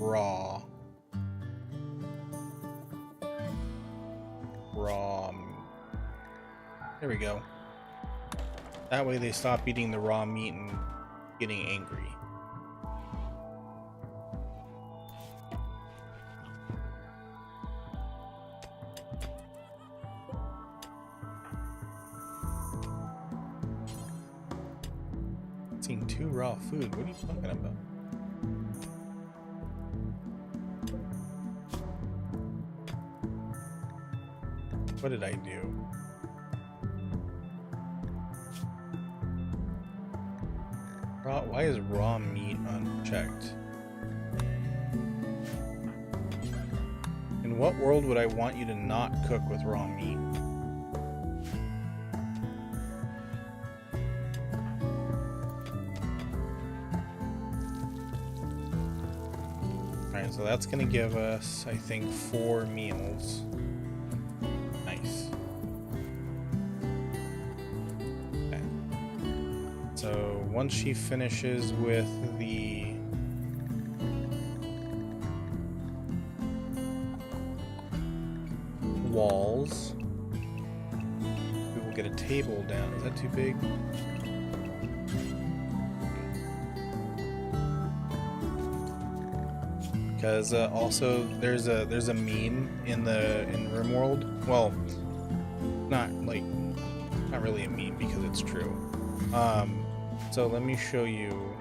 raw. There we go. That way they stop eating the raw meat and getting angry. Seeing 2 raw food. What are you talking about? What did I do? Why is raw meat unchecked? In what world would I want you to not cook with raw meat? Alright, so that's gonna give us, I think, 4 meals. Nice. Okay. So once she finishes with the walls, we will get a table down. Is that too big? Because also there's a meme in RimWorld. Well, not really a meme because it's true. So let me show you.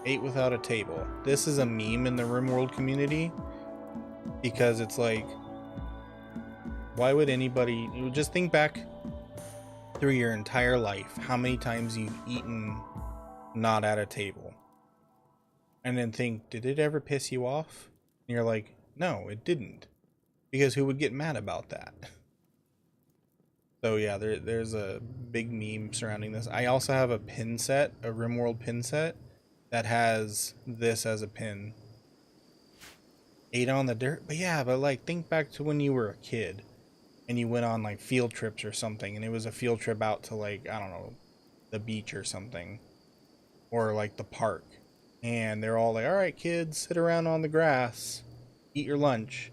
Ate without a table. This is a meme in the RimWorld community because it's like, why would anybody just think back through your entire life how many times you've eaten not at a table, and then think, did it ever piss you off? And you're like, no, it didn't, because who would get mad about that? So yeah, there's a big meme surrounding this. I also have a pin set, a RimWorld pin set that has this as a pin. Ate on the dirt. But yeah, but like, think back to when you were a kid and you went on like field trips or something, and it was a field trip out to like, I don't know, the beach or something, or like the park, and they're all like, all right kids, sit around on the grass, eat your lunch.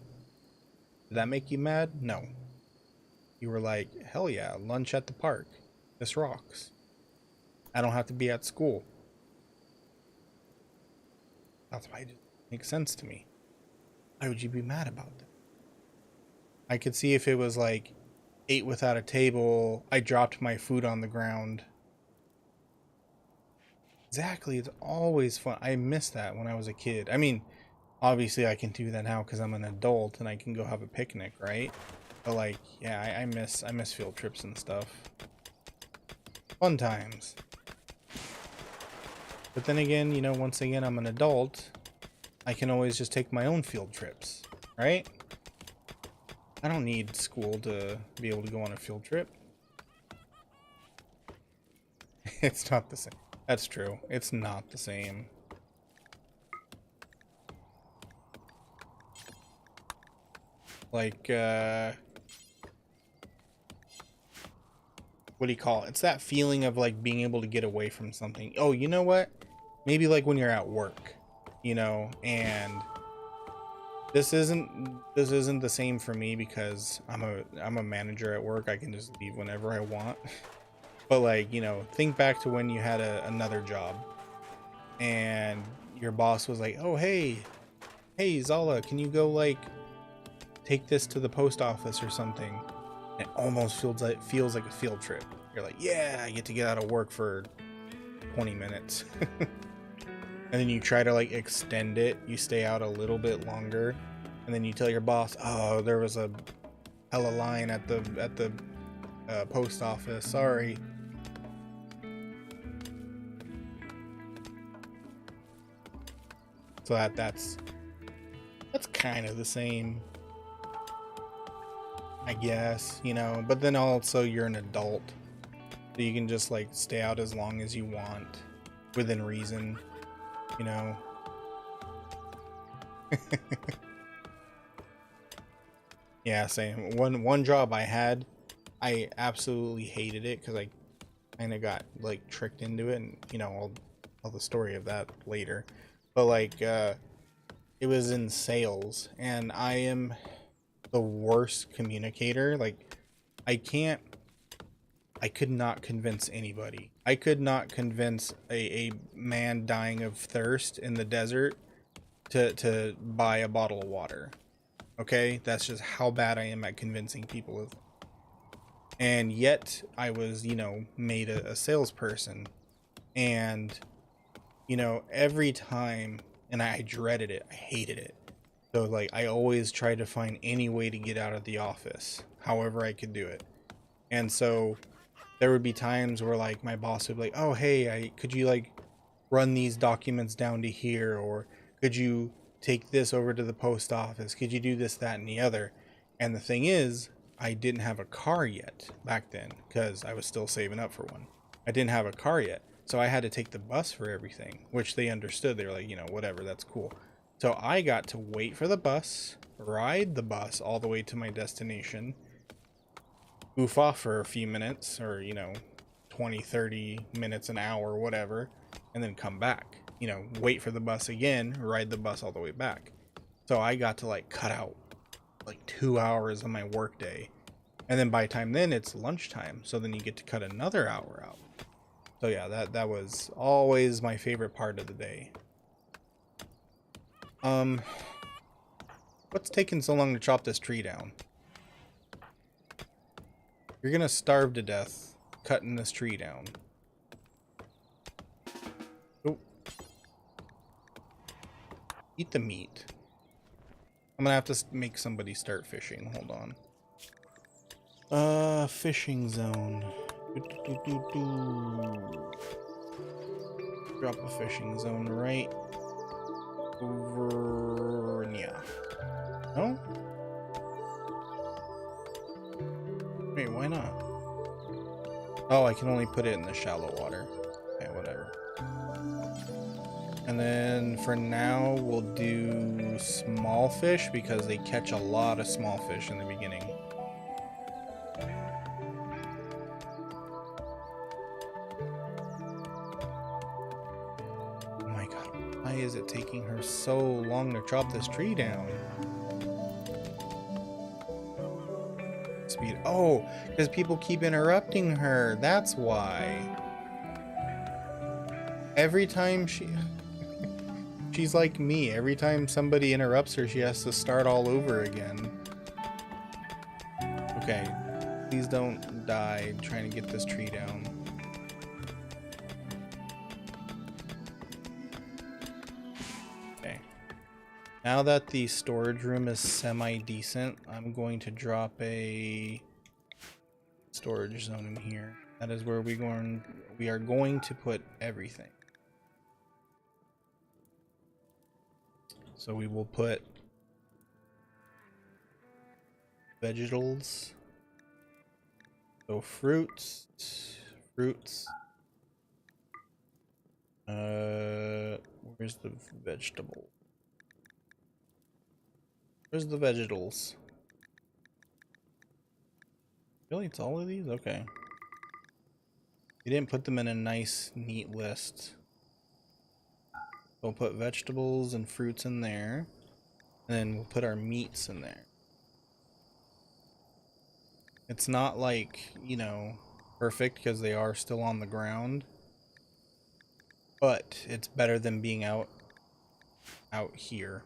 Did that make you mad? No. You were like, hell yeah, lunch at the park, this rocks, I don't have to be at school. That's why it makes sense to me. Why would you be mad about that? I could see if it was like, ate without a table, I dropped my food on the ground. Exactly, it's always fun. I missed that when I was a kid. I mean, obviously I can do that now because I'm an adult and I can go have a picnic, right? But like, yeah, I miss field trips and stuff. Fun times. But then again, you know, once again, I'm an adult. I can always just take my own field trips, right? I don't need school to be able to go on a field trip. It's not the same. That's true. It's not the same. Like, what do you call it? It's that feeling of like being able to get away from something. Oh, you know what? Maybe like when you're at work, you know, and this isn't the same for me because I'm a manager at work. I can just leave whenever I want. But like, you know, think back to when you had another job and your boss was like, oh, hey, Zala, can you go like take this to the post office or something? And it almost feels like a field trip. You're like, yeah, I get to get out of work for 20 minutes. And then you try to like extend it. You stay out a little bit longer, and then you tell your boss, oh, there was a hella line at the post office, sorry. So that's kind of the same, I guess, you know. But then also you're an adult, so you can just like stay out as long as you want within reason, you know. Yeah, same. One job I had, I absolutely hated it because I kind of got like tricked into it, and you know, I'll tell the story of that later. But like, it was in sales, and I am the worst communicator. Like, I could not convince anybody. I could not convince a man dying of thirst in the desert to buy a bottle of water. Okay, that's just how bad I am at convincing people. And yet I was, you know, made a salesperson, and you know, every time, and I dreaded it, I hated it. So like, I always tried to find any way to get out of the office, however I could do it. And so there would be times where like my boss would be like, oh hey, could you like run these documents down to here, or could you take this over to the post office, could you do this, that, and the other. And the thing is, I didn't have a car yet back then because I was still saving up for one. I didn't have a car yet, so I had to take the bus for everything, which they understood. They were like, you know, whatever, that's cool. So I got to wait for the bus, ride the bus all the way to my destination, goof off for a few minutes, or, you know, 20, 30 minutes, an hour, whatever, and then come back. You know, wait for the bus again, ride the bus all the way back. So I got to like cut out like 2 hours of my work day. And then by the time then it's lunchtime. So then you get to cut another hour out. So yeah, that was always my favorite part of the day. What's taking so long to chop this tree down? You're gonna starve to death cutting this tree down. Oh. Eat the meat. I'm gonna have to make somebody start fishing. Hold on. Fishing zone. Drop a fishing zone right over. Yeah. No? Wait, why not? Oh, I can only put it in the shallow water. Okay, whatever. And then for now, we'll do small fish because they catch a lot of small fish in the beginning. Oh my god, why is it taking her so long to chop this tree down? Speed. Oh, because people keep interrupting her. That's why. Every time she's like me. Every time somebody interrupts her, she has to start all over again. Okay, please don't die trying to get this tree down. Okay. Now that the storage room is semi-decent, I'm going to drop a storage zone in here. That is where we are going to put everything. So we will put vegetables. So fruits. Where's the vegetable? Where's the vegetables? Really, it's all of these? Okay. You didn't put them in a nice, neat list. We'll put vegetables and fruits in there. And then we'll put our meats in there. It's not like, you know, perfect because they are still on the ground. But it's better than being out here.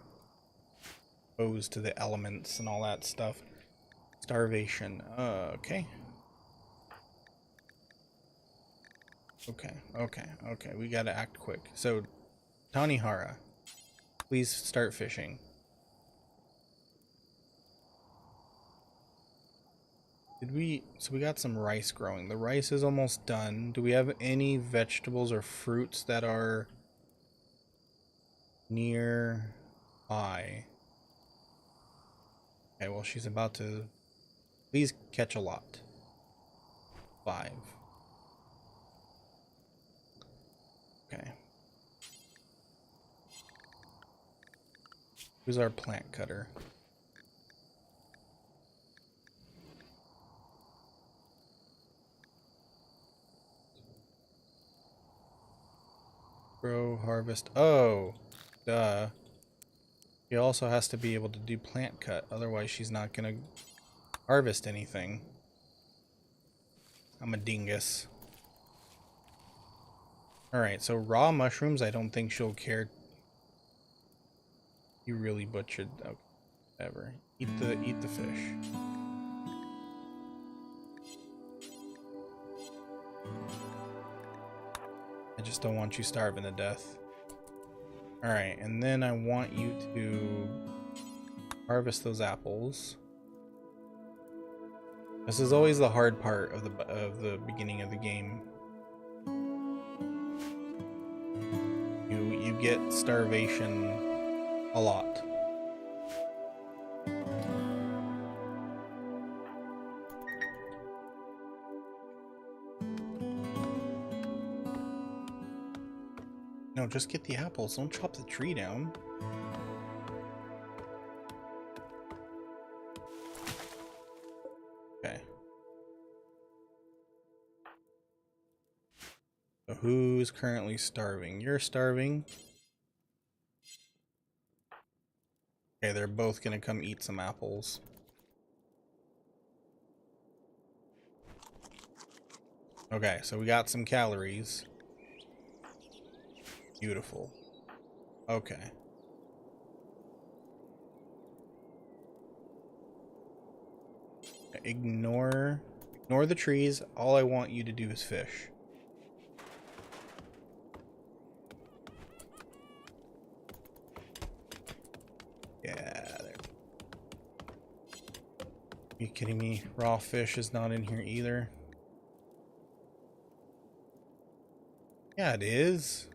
Exposed to the elements and all that stuff. Starvation. Okay. Okay. We gotta act quick. So, Tanihara, please start fishing. So we got some rice growing. The rice is almost done. Do we have any vegetables or fruits that are nearby? Okay, well, she's about to. Please catch a lot. 5. Okay. Who's our plant cutter? Grow, harvest. Oh, duh. She also has to be able to do plant cut. Otherwise, she's not gonna harvest anything. I'm a dingus. Alright, so raw mushrooms, I don't think she'll care. You really butchered. Okay, whatever. Eat the fish. I just don't want you starving to death. Alright, and then I want you to harvest those apples. This is always the hard part of the beginning of the game. You get starvation a lot. No, just get the apples. Don't chop the tree down. Okay. So who's currently starving? You're starving. Okay, they're both gonna come eat some apples. Okay, so we got some calories. Beautiful. Okay. Ignore the trees. All I want you to do is fish. Yeah, there. Are you kidding me? Raw fish is not in here either. Yeah, it is.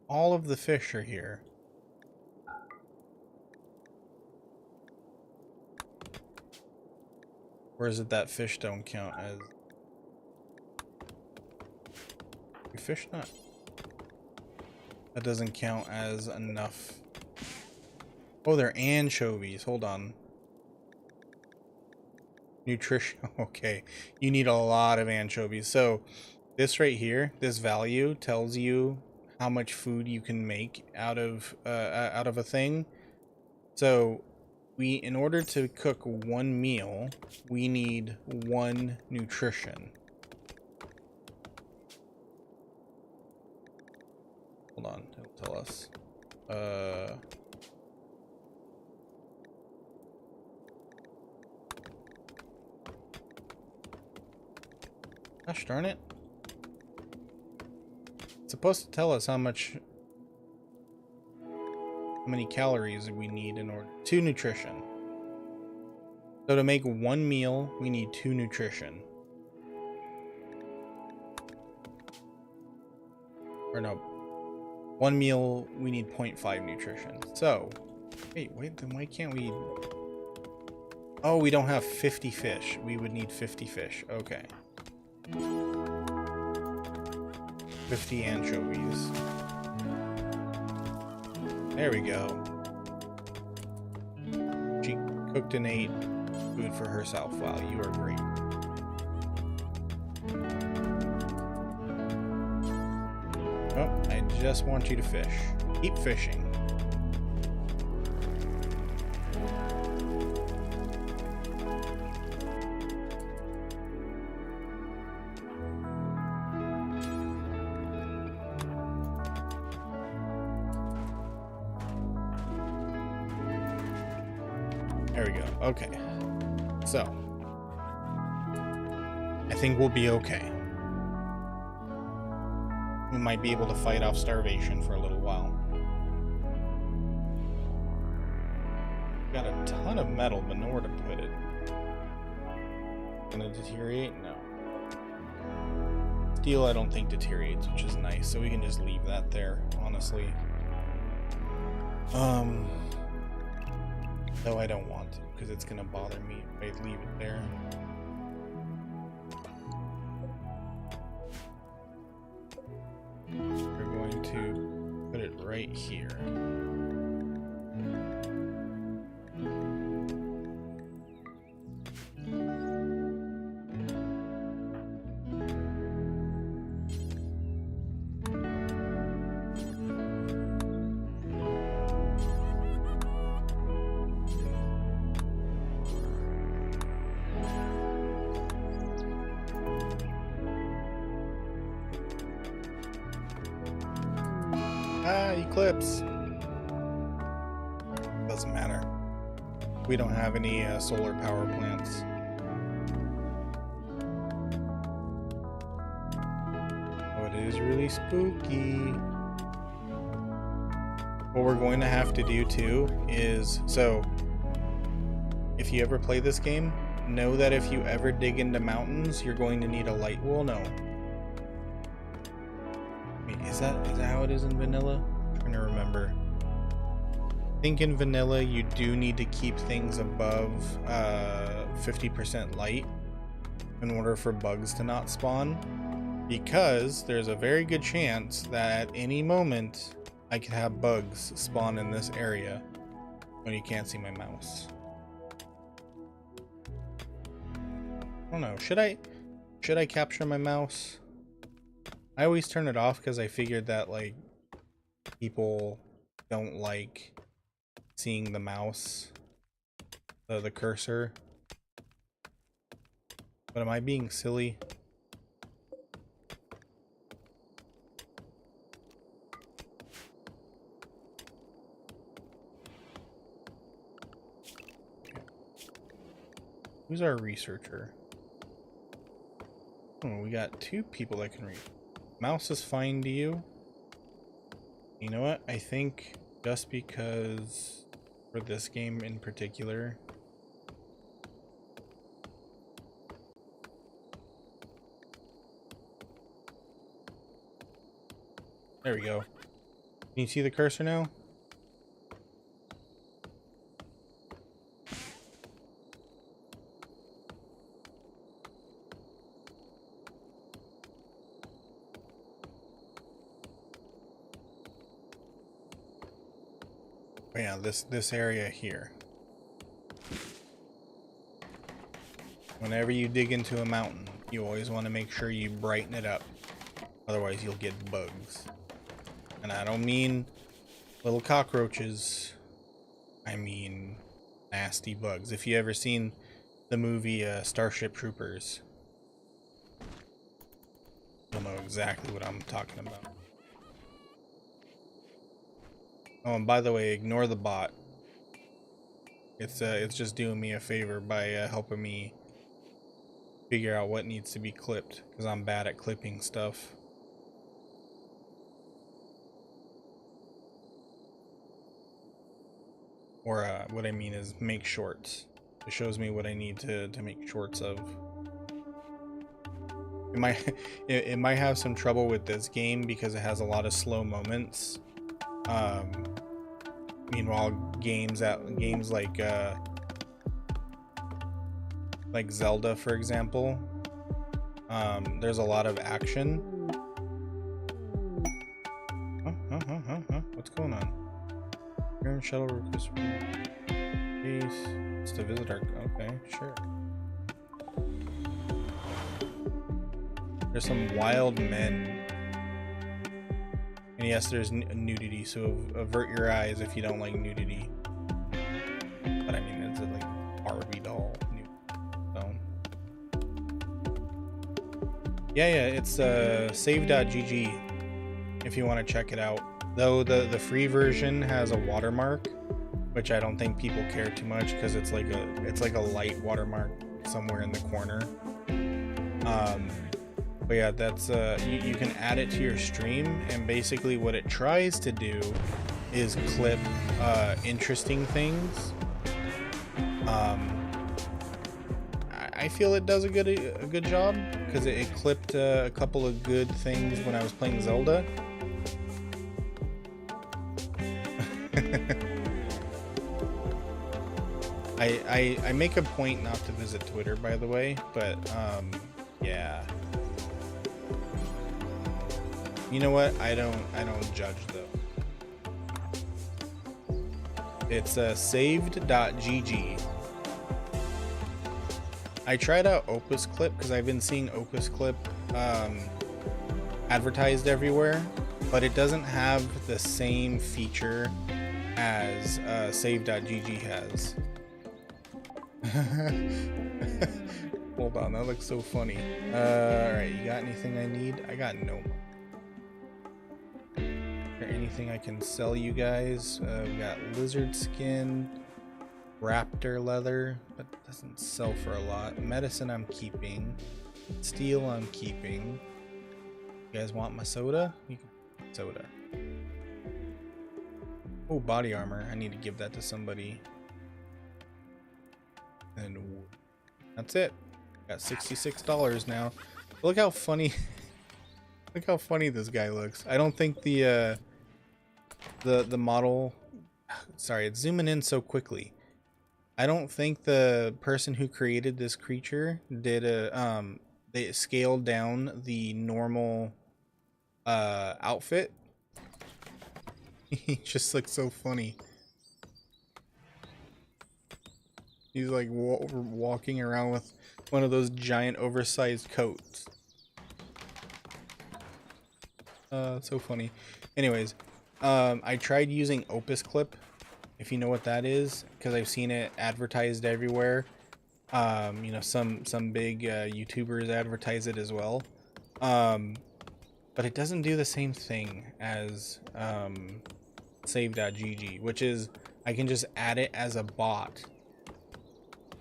All of the fish are here. Or is it that fish don't count as... Fish not... That doesn't count as enough. Oh, they're anchovies. Hold on. Nutrition. Okay. You need a lot of anchovies. So this right here, this value tells you how much food you can make out of a thing. So in order to cook one meal, we need 1 nutrition. Hold on, it'll tell us. Gosh darn it. It's supposed to tell us how many calories we need in order 2 nutrition. So to make 1 meal, we need 2 nutrition. Or no, 1 meal, we need 0.5 nutrition. So, wait, then why can't we... Oh, we don't have 50 fish. We would need 50 fish. Okay. 50 anchovies. There we go. She cooked and ate food for herself. Wow, you are great. Oh, I just want you to fish. Keep fishing. There we go. Okay. So, I think we'll be okay. We might be able to fight off starvation for a little while. Got a ton of metal, but nowhere to put it. Gonna deteriorate? No. Steel I don't think deteriorates, which is nice, so we can just leave that there, honestly. Though I don't want to, because it's gonna bother me if I leave it there. We're going to put it right here. Eclipse. Doesn't matter. We don't have any solar power plants. Oh, it is really spooky. What we're going to have to do too is, so if you ever play this game, know that if you ever dig into mountains, you're going to need a light. Well, no. Wait, is that how it is in vanilla? I'm trying to remember. I think in vanilla you do need to keep things above 50% light in order for bugs to not spawn, because there's a very good chance that at any moment I could have bugs spawn in this area when you can't see my mouse. I don't know, should I capture my mouse? I always turn it off because I figured that like people don't like seeing the mouse, the cursor. But am I being silly? Who's our researcher? Oh, we got 2 people that can read. Mouse is fine to you? You know what? I think just because for this game in particular, there we go. Can you see the cursor now? Oh yeah, this area here. Whenever you dig into a mountain, you always want to make sure you brighten it up. Otherwise you'll get bugs. And I don't mean little cockroaches. I mean nasty bugs. If you ever seen the movie Starship Troopers, you'll know exactly what I'm talking about. Oh, and by the way, ignore the bot. It's just doing me a favor by helping me figure out what needs to be clipped, because I'm bad at clipping stuff. Or what I mean is make shorts. It shows me what I need to make shorts of. It might have some trouble with this game because it has a lot of slow moments. Meanwhile, games like Zelda, for example, there's a lot of action. What's going on? Parent shuttle request. Please, it's to visit our. Okay, sure. There's some wild men. And yes, there's nudity, so avert your eyes if you don't like nudity. But I mean, it's like Barbie doll nudity. So. Yeah, it's save.gg if you want to check it out. Though the free version has a watermark, which I don't think people care too much because it's like a light watermark somewhere in the corner. But yeah, that's you can add it to your stream, and basically what it tries to do is clip interesting things. I feel it does a good job because it clipped a couple of good things when I was playing Zelda. I make a point not to visit Twitter, by the way, but yeah. You know what? I don't judge though. It's saved.gg. I tried out Opus Clip because I've been seeing Opus Clip advertised everywhere, but it doesn't have the same feature as save.gg has. Hold on, that looks so funny. Alright, you got anything I need? I got no. Is there anything I can sell you guys? We got lizard skin, raptor leather, but it doesn't sell for a lot. Medicine I'm keeping. Steel I'm keeping. You guys want my soda? You can soda. Oh, body armor. I need to give that to somebody. And that's it. Got $66 now. Look how funny. Look how funny this guy looks. I don't think the model. Sorry, it's zooming in so quickly. I don't think the person who created this creature did a they scaled down the normal outfit. He just looks so funny. He's like walking around with one of those giant oversized coats. So funny. Anyways, I tried using Opus Clip, if you know what that is, because I've seen it advertised everywhere. You know, some big YouTubers advertise it as well. But it doesn't do the same thing as save.gg, which is I can just add it as a bot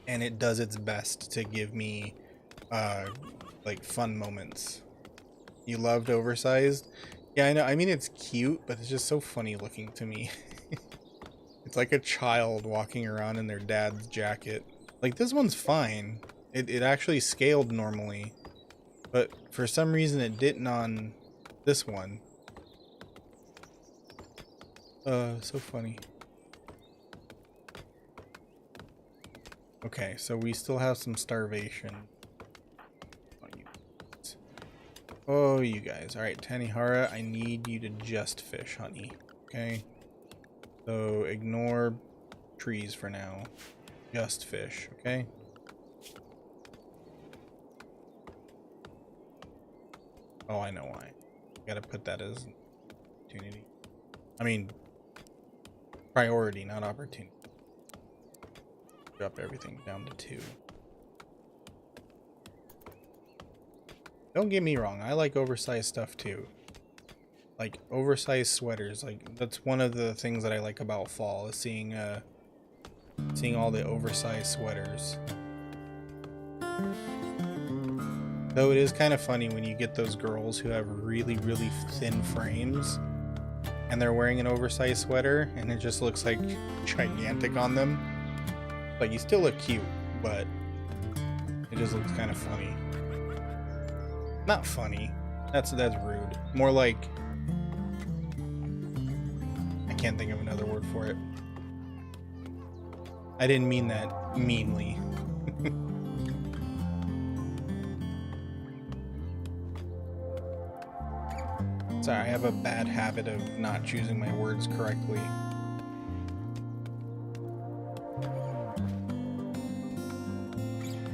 and it does its best to give me like fun moments. You loved Oversized? Yeah, I know. I mean, it's cute, but it's just so funny looking to me. It's like a child walking around in their dad's jacket. Like, this one's fine. It actually scaled normally, but for some reason it didn't on this one. So funny. Okay, so we still have some starvation. Oh, you guys. Alright, Tanihara, I need you to just fish, honey. Okay? So, ignore trees for now. Just fish, okay? Oh, I know why. Gotta put that as opportunity. I mean, priority, not opportunity. Drop everything down to 2. Don't get me wrong, I like oversized stuff too. Like oversized sweaters, like that's one of the things that I like about fall, is seeing all the oversized sweaters. Though it is kind of funny when you get those girls who have really, really thin frames and they're wearing an oversized sweater and it just looks like gigantic on them. Like, you still look cute, but it just looks kind of funny. Not funny. That's rude. More like, I can't think of another word for it. I didn't mean that meanly. Sorry, I have a bad habit of not choosing my words correctly.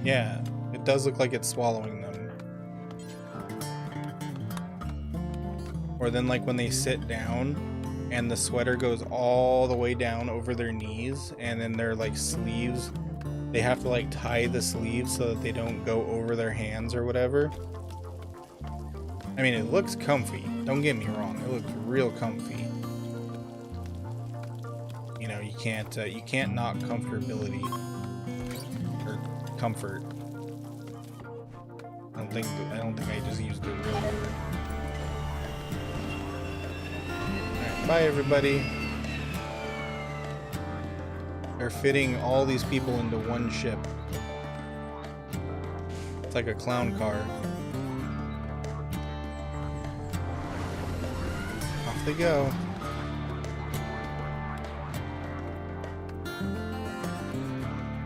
Yeah, it does look like it's swallowing them. Or then like when they sit down and the sweater goes all the way down over their knees and then their like sleeves, they have to like tie the sleeves so that they don't go over their hands or whatever. I mean, it looks comfy. Don't get me wrong. It looks real comfy. You know, you can't knock comfortability or comfort. I don't think I just used the real word. Alright, bye everybody. They're fitting all these people into one ship. It's like a clown car. Off they go.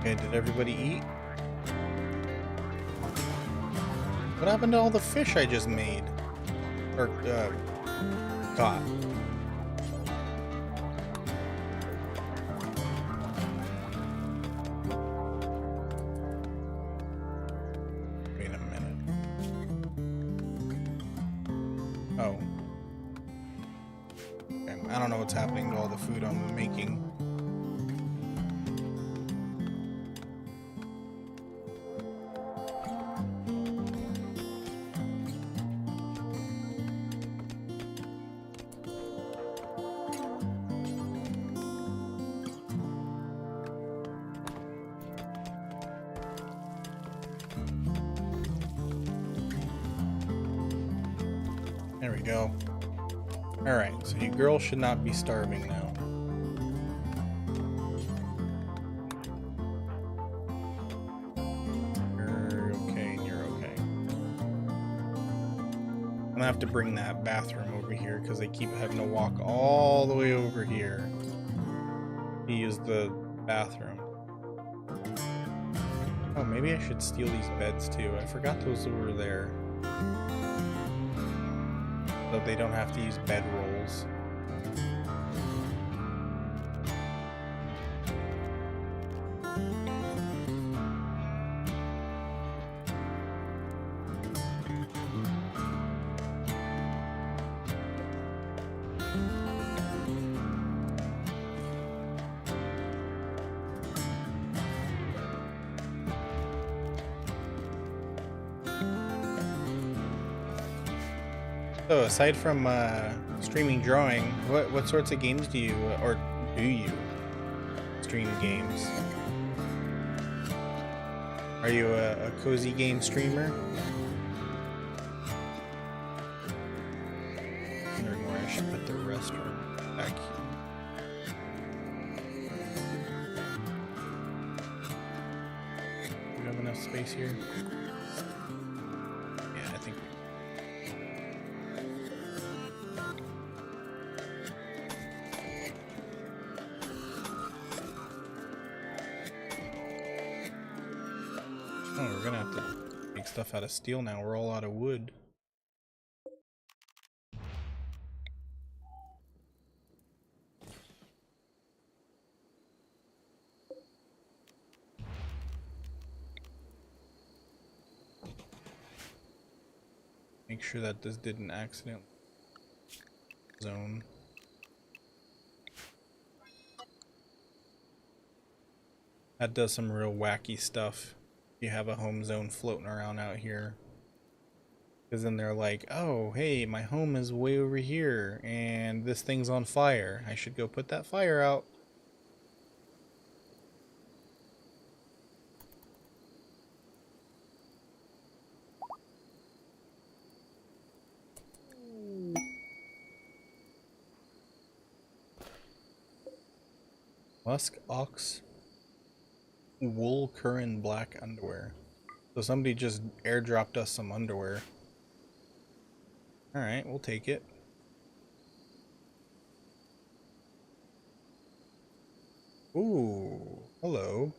Okay, did everybody eat? What happened to all the fish I just made? Or, caught? Wait a minute. Oh. Okay, I don't know what's happening to all the food I'm making. There we go. Alright, so you girls should not be starving now. have to bring that bathroom over here because they keep having to walk all the way over here to use the bathroom. Oh, maybe I should steal these beds too. I forgot those were there. So they don't have to use bed rolls. So aside from streaming drawing, what sorts of games do you or do you stream games? Are you a cozy game streamer? Wondering where I should put the restroom back here. Do we have enough space here? Yeah, I think we. Oh, we're gonna have to make stuff out of steel now. We're all out of wood. Make sure that this didn't accidentally zone. That does some real wacky stuff. You have a home zone floating around out here, because then they're like, oh hey, my home is way over here and this thing's on fire, I should go put that fire out. Musk ox wool curran black underwear. So somebody just airdropped us some underwear. Alright, we'll take it. Ooh, hello.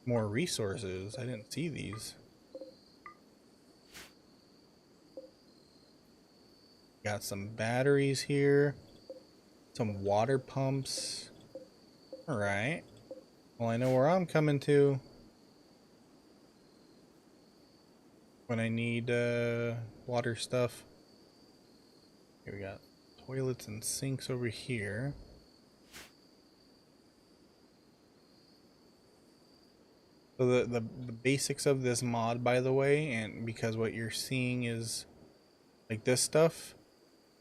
More resources. I didn't see these. Got some batteries here. Some water pumps. Alright. Well, I know where I'm coming to when I need water stuff. Here we got toilets and sinks over here. So the basics of this mod, by the way, and because what you're seeing is like this stuff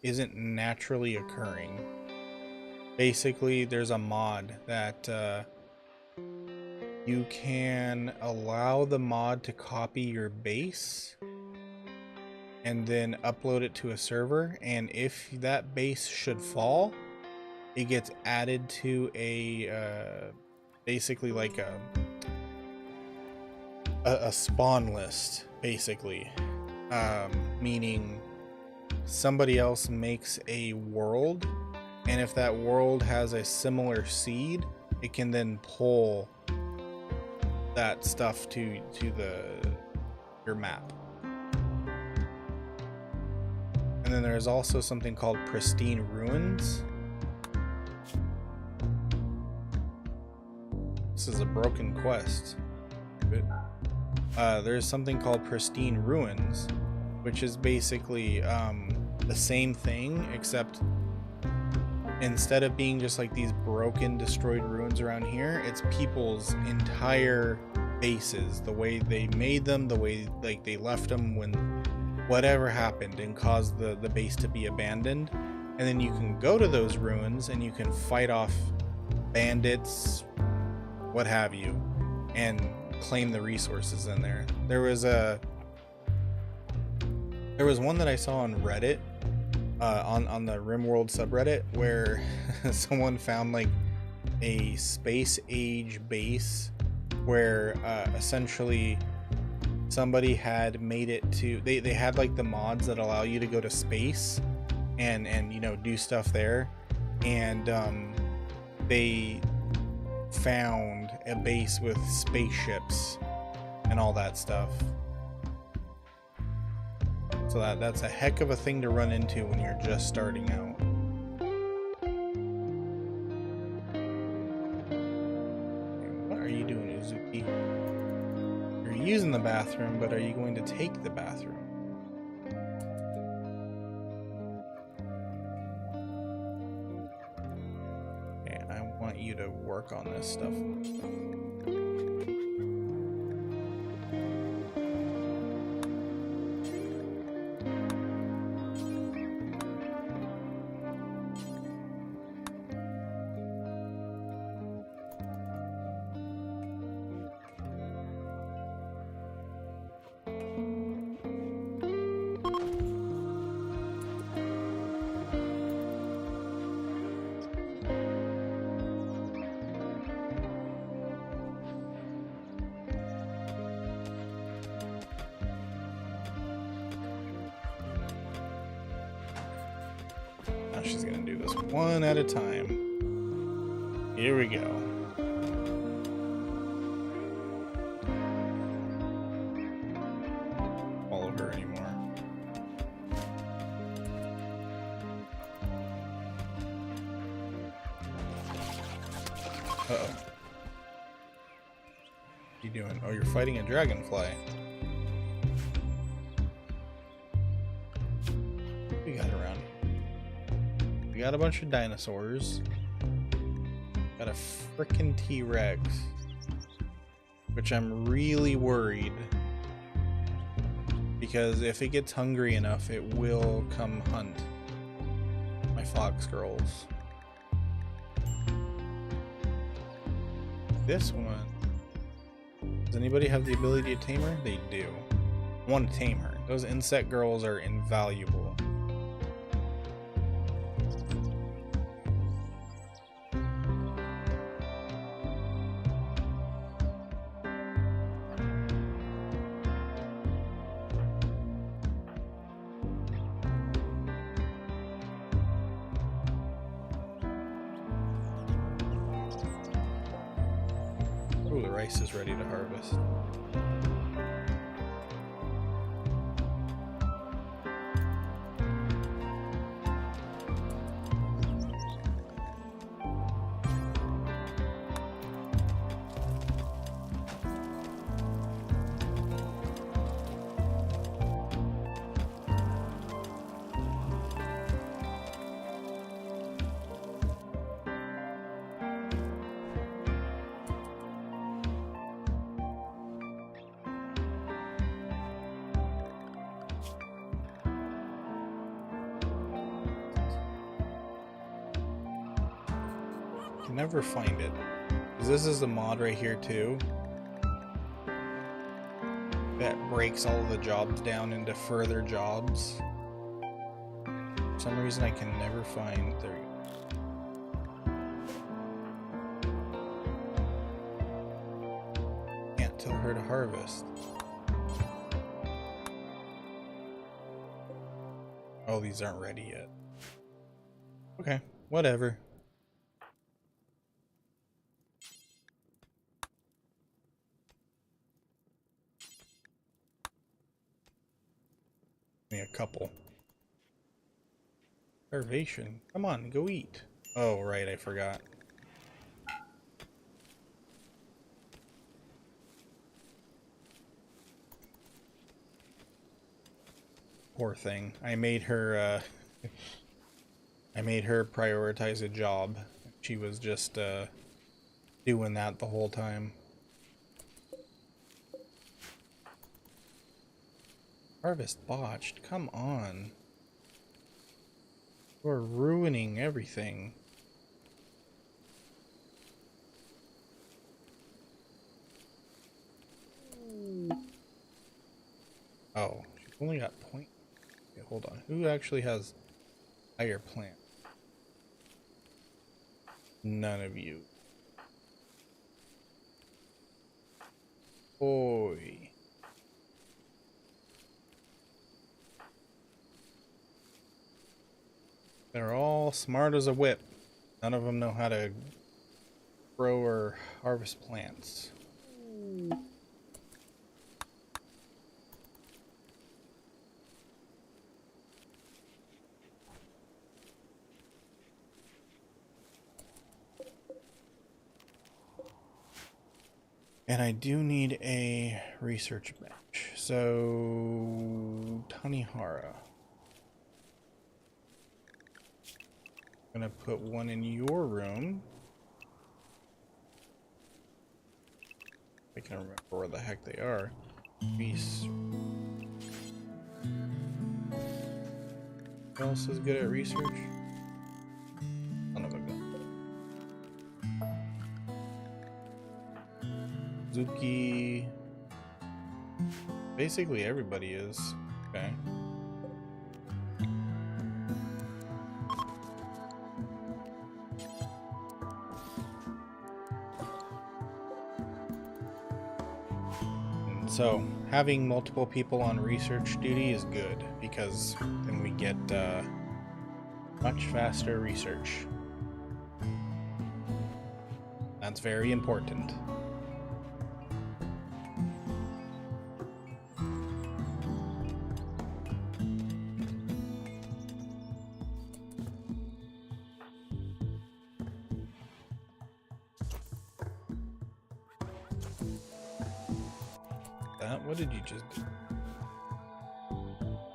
isn't naturally occurring. Basically, there's a mod that you can allow the mod to copy your base and then upload it to a server, and if that base should fall, it gets added to a basically like a spawn list, basically, meaning somebody else makes a world, and if that world has a similar seed, it can then pull that stuff to your map. And then there's also something called pristine ruins. This is a broken quest. There's something called pristine ruins, which is basically the same thing, except instead of being just like these broken, destroyed ruins around here, it's people's entire bases, the way they made them, the way like they left them when whatever happened and caused the base to be abandoned. And then you can go to those ruins and you can fight off bandits, what have you, and claim the resources in there. There was one that I saw on Reddit, on the RimWorld subreddit, where someone found like a space age base where essentially somebody had made it to, they had like the mods that allow you to go to space and you know, do stuff there, and they found a base with spaceships and all that stuff. So that's a heck of a thing to run into when you're just starting out. What are you doing, Uzuki? You're using the bathroom, but are you going to take the bathroom? Okay, I want you to work on this stuff. She's gonna do this one at a time. Here we go. Follow her anymore. Uh-oh. What are you doing? Oh, you're fighting a dragonfly. We got around. We got a bunch of dinosaurs. Got a frickin' T-Rex. Which I'm really worried. Because if it gets hungry enough, it will come hunt my fox girls. This one. Does anybody have the ability to tame her? They do. I want to tame her. Those insect girls are invaluable. Oh, the rice is ready to harvest. Never find it. Because this is the mod right here too that breaks all of the jobs down into further jobs. For some reason I can never find. There you go. Can't tell her to harvest. Oh, these aren't ready yet. Okay, whatever. A couple. Starvation. Come on, go eat. Oh, right, I forgot. Poor thing. I made her prioritize a job. She was just doing that the whole time. Harvest botched. Come on. You're ruining everything. Oh, she's only got point. Okay, hold on. Who actually has higher plant? None of you. Boy. They're all smart as a whip. None of them know how to grow or harvest plants. And I do need a research bench. So, Tanihara. I'm gonna put one in your room. I can remember where the heck they are. Reese. Who else is good at research? Son of a gun. Zuki. Basically everybody is. Okay. And so, having multiple people on research duty is good, because then we get much faster research. That's very important. What did you just do?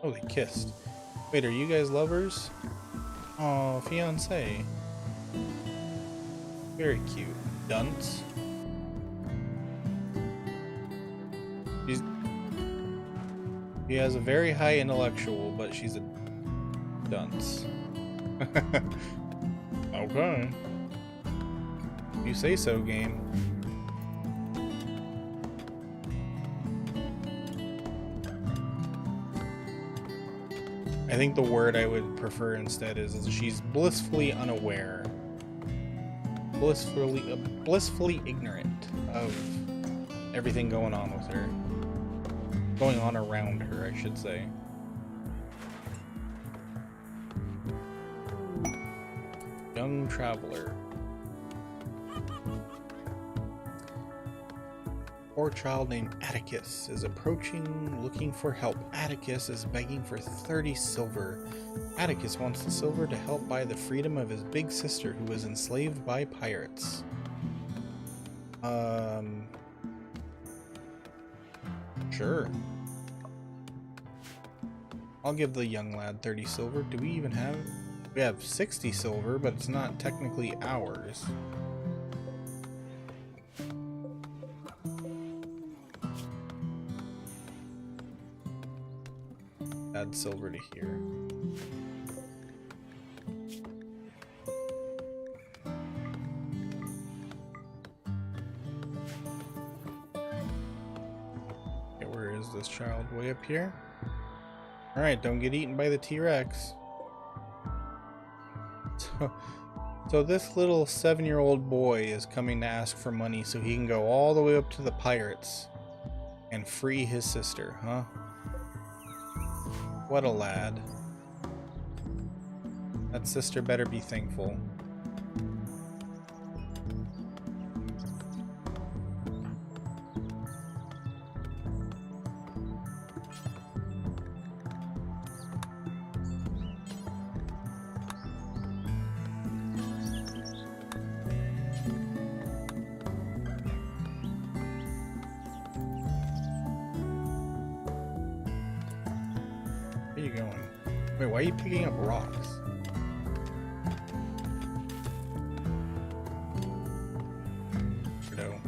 Oh, they kissed. Wait, are you guys lovers? Oh, fiancé. Very cute. Dunce. She has a very high intellectual, but she's a dunce. Okay. You say so, game. I think the word I would prefer instead is she's blissfully unaware. Blissfully ignorant of everything going on with her. Going on around her, I should say. Young traveler. Poor child named Atticus is approaching, looking for help. Atticus is begging for 30 silver. Atticus wants the silver to help buy the freedom of his big sister who was enslaved by pirates. Sure. I'll give the young lad 30 silver. Do we even have... We have 60 silver, but it's not technically ours. Add silver to here. Okay, where is this child? Way up here? Alright, don't get eaten by the T-Rex. So this little 7-year-old boy is coming to ask for money so he can go all the way up to the pirates and free his sister, huh? What a lad. That sister better be thankful. Where are you going? Wait, why are you picking up rocks? No.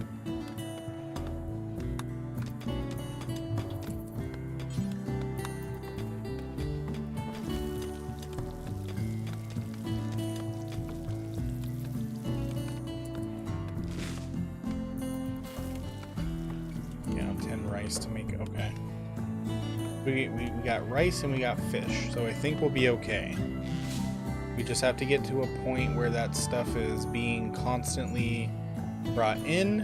Yeah, 10 rice to make it. Okay. We got rice and we got fish, so I think we'll be okay. We just have to get to a point where that stuff is being constantly brought in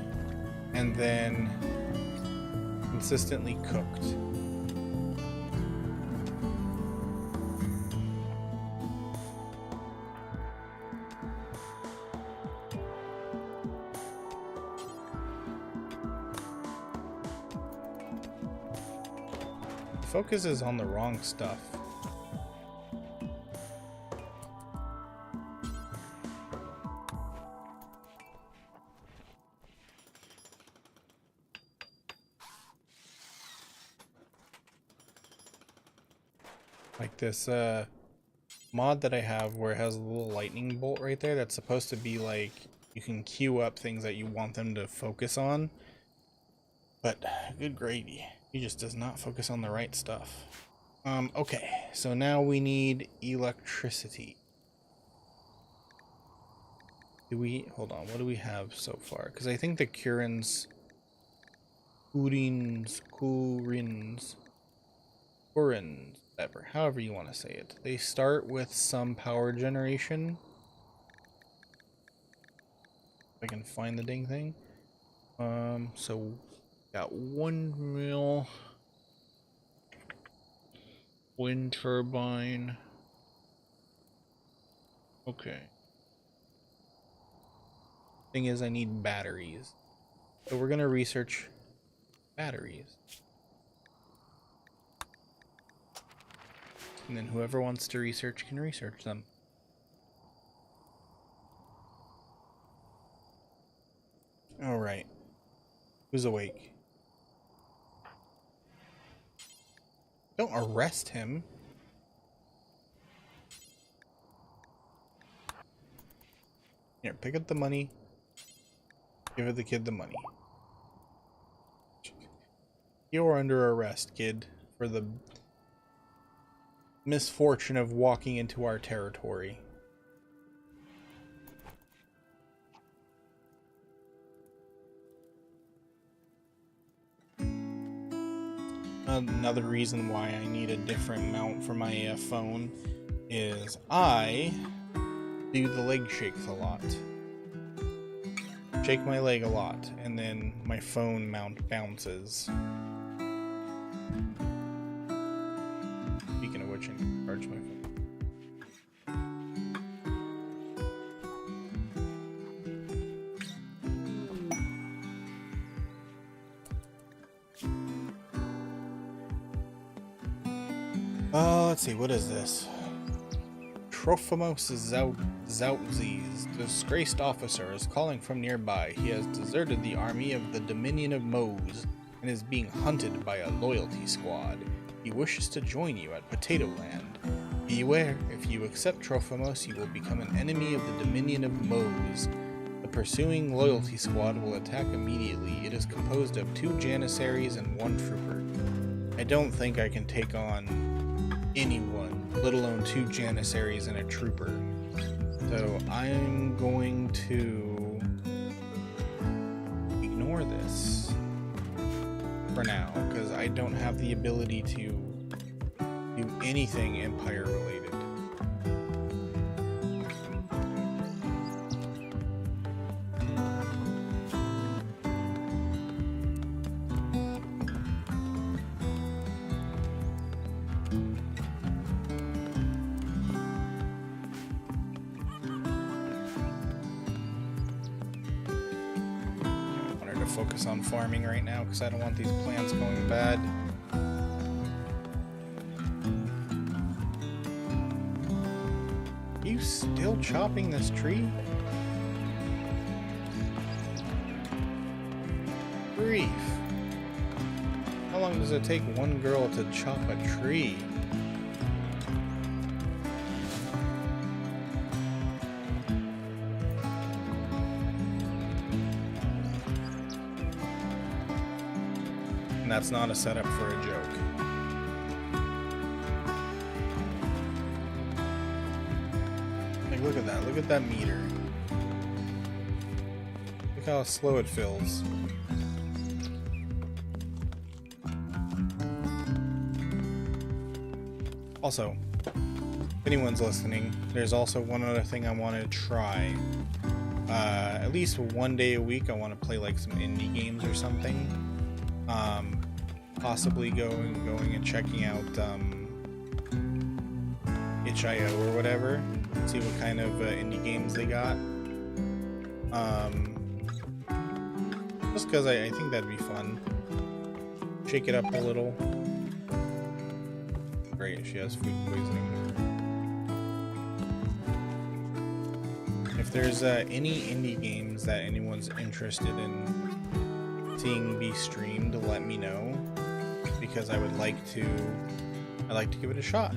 and then consistently cooked. focus is on the wrong stuff. Like this mod that I have where it has a little lightning bolt right there that's supposed to be like you can queue up things that you want them to focus on. But good gravy, he just does not focus on the right stuff. Okay, so now we need electricity. Do we, hold on, what do we have so far? Because I think the Kurins, whatever, however you want to say it, they start with some power generation. If I can find the dang thing. So got 1 mil wind turbine. Okay. Thing is, I need batteries. So we're gonna research batteries. And then whoever wants to research can research them. Alright. Who's awake? Don't arrest him. Here, pick up the money. Give the kid the money. You're under arrest, kid, for the misfortune of walking into our territory. Another reason why I need a different mount for my phone is I do the leg shakes a lot. Shake my leg a lot, and then my phone mount bounces. Speaking of which, I can charge my phone. Let's see, what is this? Trophimos Zoutzes, disgraced officer, is calling from nearby. He has deserted the army of the Dominion of Mose and is being hunted by a loyalty squad. He wishes to join you at Potato Land. Beware, if you accept Trophimos, you will become an enemy of the Dominion of Mose. The pursuing loyalty squad will attack immediately. It is composed of 2 Janissaries and 1 trooper. I don't think I can take on anyone, let alone 2 Janissaries and a trooper. So I'm going to ignore this for now, because I don't have the ability to do anything Empire related. Focus on farming right now because I don't want these plants going bad. Are you still chopping this tree? Grief. How long does it take one girl to chop a tree? And that's not a setup for a joke. Like, look at that. Look at that meter. Look how slow it fills. Also, if anyone's listening, there's also one other thing I want to try. At least one day a week, I want to play like some indie games or something. Possibly going and checking out itch.io or whatever, see what kind of indie games they got. Just because I think that'd be fun. Shake it up a little. Great, she has food poisoning. If there's any indie games that anyone's interested in seeing be streamed, let me know, because I'd like to give it a shot.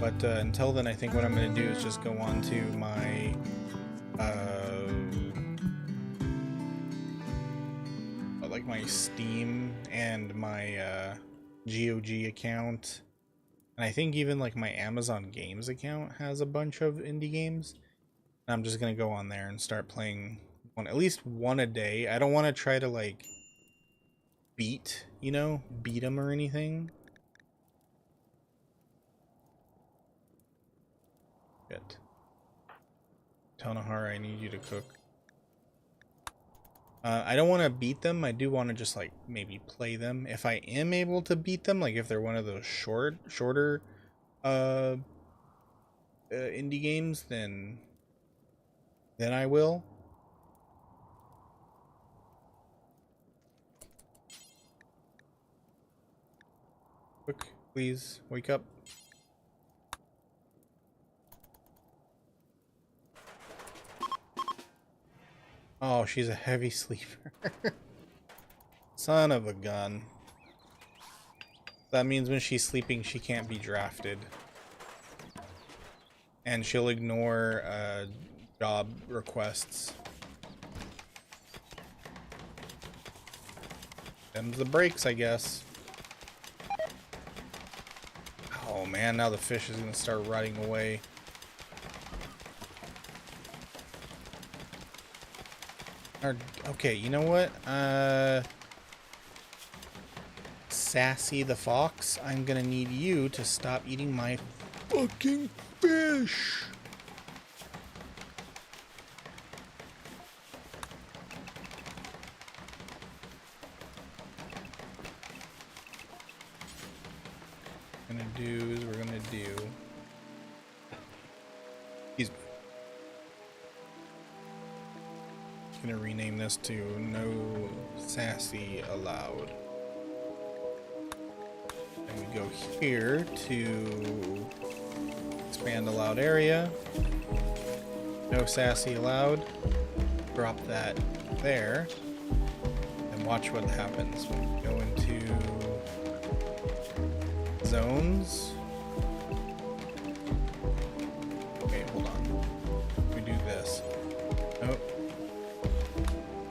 But until then, I think what I'm going to do is just go on to my like my Steam and my GOG account, and I think even like my Amazon Games account has a bunch of indie games. And I'm just going to go on there and start playing at least one a day. I don't want to try to like beat them or anything. Shit. Tanahara, I need you to cook. I don't want to beat them. I do want to just like maybe play them. If I am able to beat them, like if they're one of those shorter indie games, then I will. Quick, please wake up. Oh, she's a heavy sleeper. Son of a gun. That means when she's sleeping, she can't be drafted. And she'll ignore job requests. Them's the breaks, I guess. Oh man, now the fish is gonna start rotting away. Okay, you know what? Sassy the fox, I'm gonna need you to stop eating my fucking fish. We're gonna do. Excuse me. Gonna rename this to no sassy allowed. And we go here to expand allowed area. No sassy allowed. Drop that there. And watch what happens when we go into zones. Okay, hold on. We do this. Nope.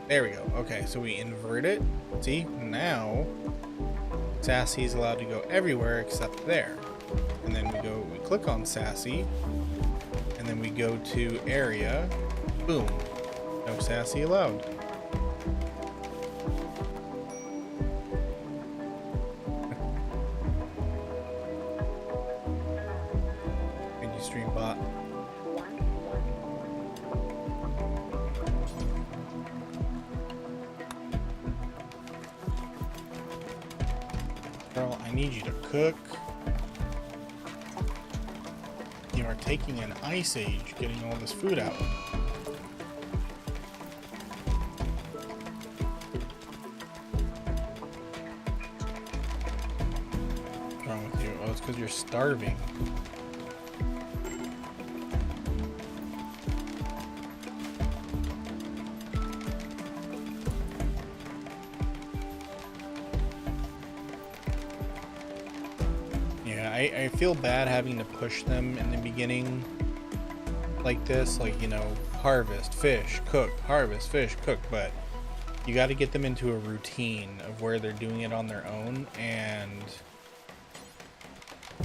There we go. Okay, so we invert it. See, now Sassy is allowed to go everywhere except there. And then we click on Sassy, and then we go to area. Boom. No Sassy allowed. Stream bot. Girl, I need you to cook. You are taking an ice age getting all this food out. What's wrong with you? Oh, it's because you're starving. I feel bad having to push them in the beginning like this, like, you know, harvest, fish, cook, harvest, fish, cook, but you got to get them into a routine of where they're doing it on their own, and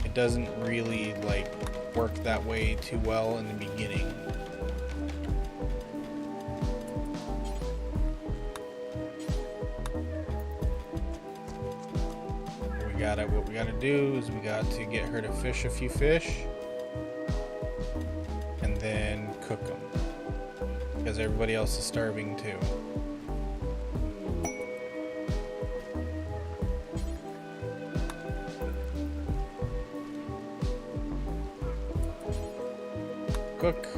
it doesn't really, like, work that way too well in the beginning. What we gotta do is we got to get her to fish a few fish and then cook them, because everybody else is starving too. Cook.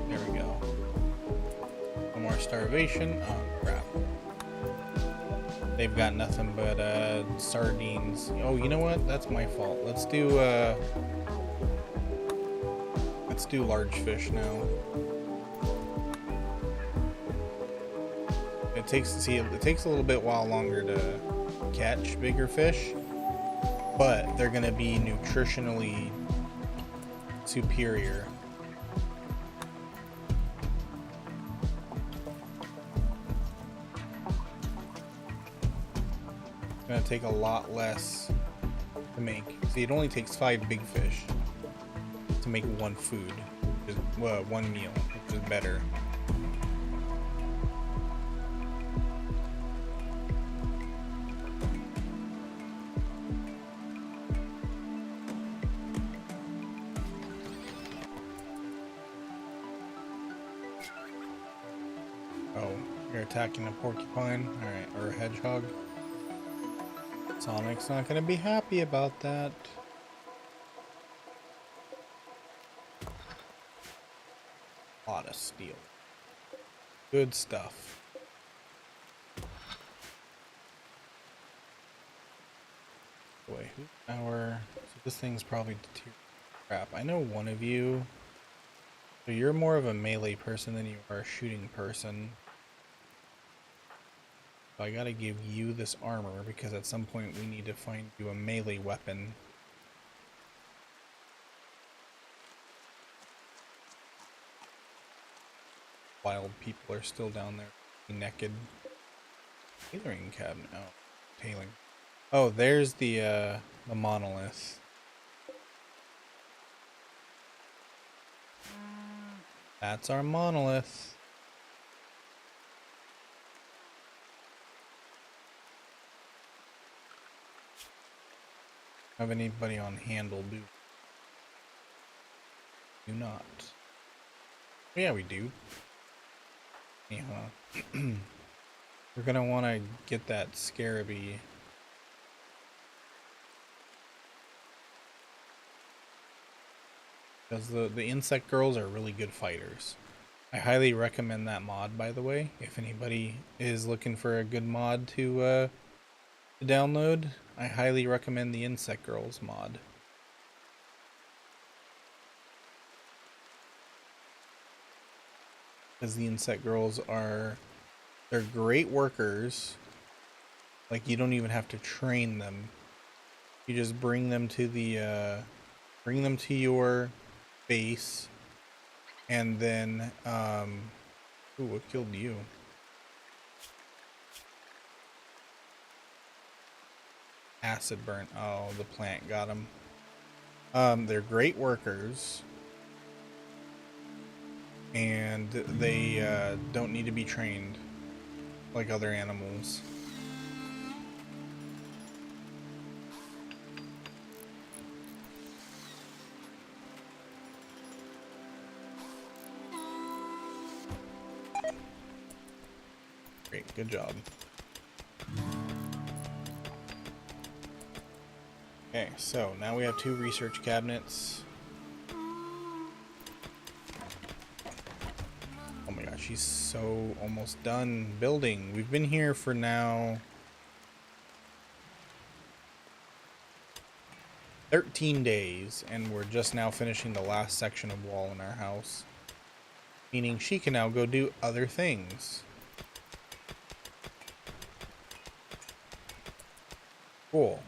There we go. No more starvation. Oh crap. they've got nothing but sardines. Oh, you know what? That's my fault. Let's do large fish now. It takes a little bit while longer to catch bigger fish, but they're gonna be nutritionally superior. It's gonna take a lot less to make. See, it only takes 5 big fish to make one food, which is, well, one meal, which is better. Oh, you're attacking a porcupine? Alright, or a hedgehog. Sonic's not gonna be happy about that. A lot of steel. Good stuff. Boy, so this thing's probably deteriorating. Crap, I know one of you. So you're more of a melee person than you are a shooting person. So I gotta give you this armor because at some point we need to find you a melee weapon. Wild people are still down there, naked. Tailoring cabinet. Oh, tailing. Oh, there's the monolith. That's our monolith. Have anybody on handle? Do not. Oh, yeah, we do. Yeah. We're gonna want to get that scarabee. Because the insect girls are really good fighters. I highly recommend that mod, by the way. If anybody is looking for a good mod to download, I highly recommend the Insect Girls mod. Because the Insect Girls they're great workers. Like, you don't even have to train them. You just bring them to your base, and then ooh, what killed you? Acid burn. Oh, the plant got them. They're great workers, and they don't need to be trained like other animals. Great, good job. Okay, so now we have 2 research cabinets. Oh my gosh, she's so almost done building. We've been here for now 13 days, and we're just now finishing the last section of wall in our house. Meaning she can now go do other things. Cool.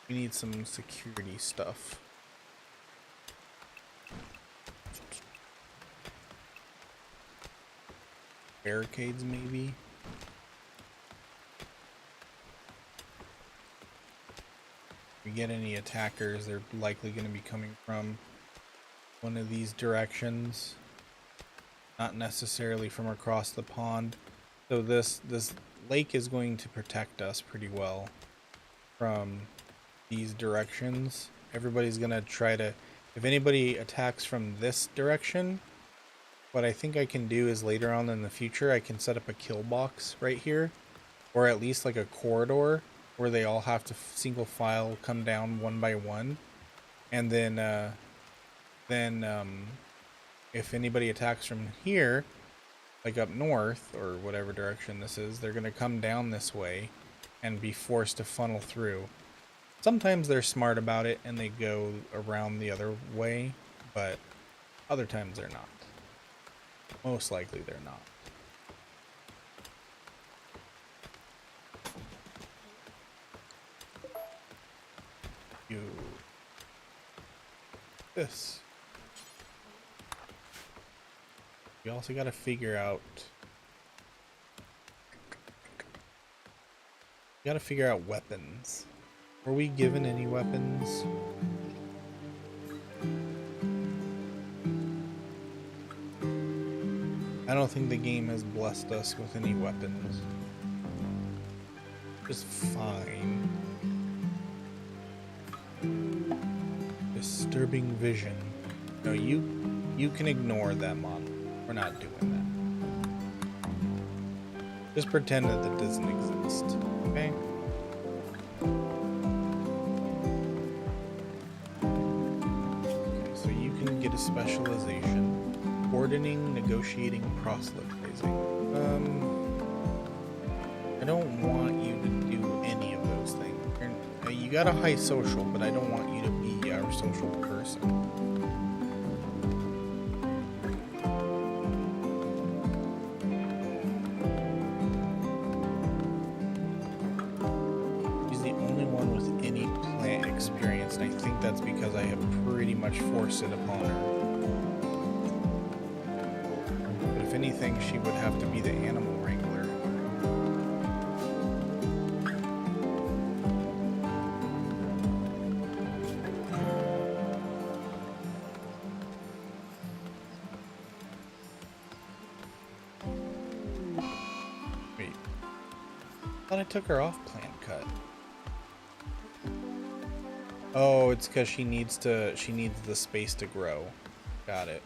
We need some security stuff. Barricades, maybe? If we get any attackers, they're likely going to be coming from one of these directions. Not necessarily from across the pond. So this lake is going to protect us pretty well from these directions. Everybody's gonna try to, if anybody attacks from this direction, what I think I can do is later on in the future I can set up a kill box right here, or at least like a corridor where they all have to single file come down one by one, and then if anybody attacks from here, like up north or whatever direction this is, they're going to come down this way and be forced to funnel through. Sometimes they're smart about it and they go around the other way, but other times they're not. Most likely they're not. You this. You also got to figure out. You got to figure out weapons. Were we given any weapons? I don't think the game has blessed us with any weapons. Just fine. Disturbing vision. No, you can ignore that model. We're not doing that. Just pretend that it doesn't exist. Okay? Okay, so you can get a specialization. Ordering, negotiating, proselytizing. I don't want you to do any of those things. You got a high social, but I don't want you to be our social person. She's the only one with any plant experience, and I think that's because I have pretty much forced it upon her. But if anything, she would have to be the animal wrangler. I thought I took her off plant cut. Oh, it's because she needs the space to grow. Got it.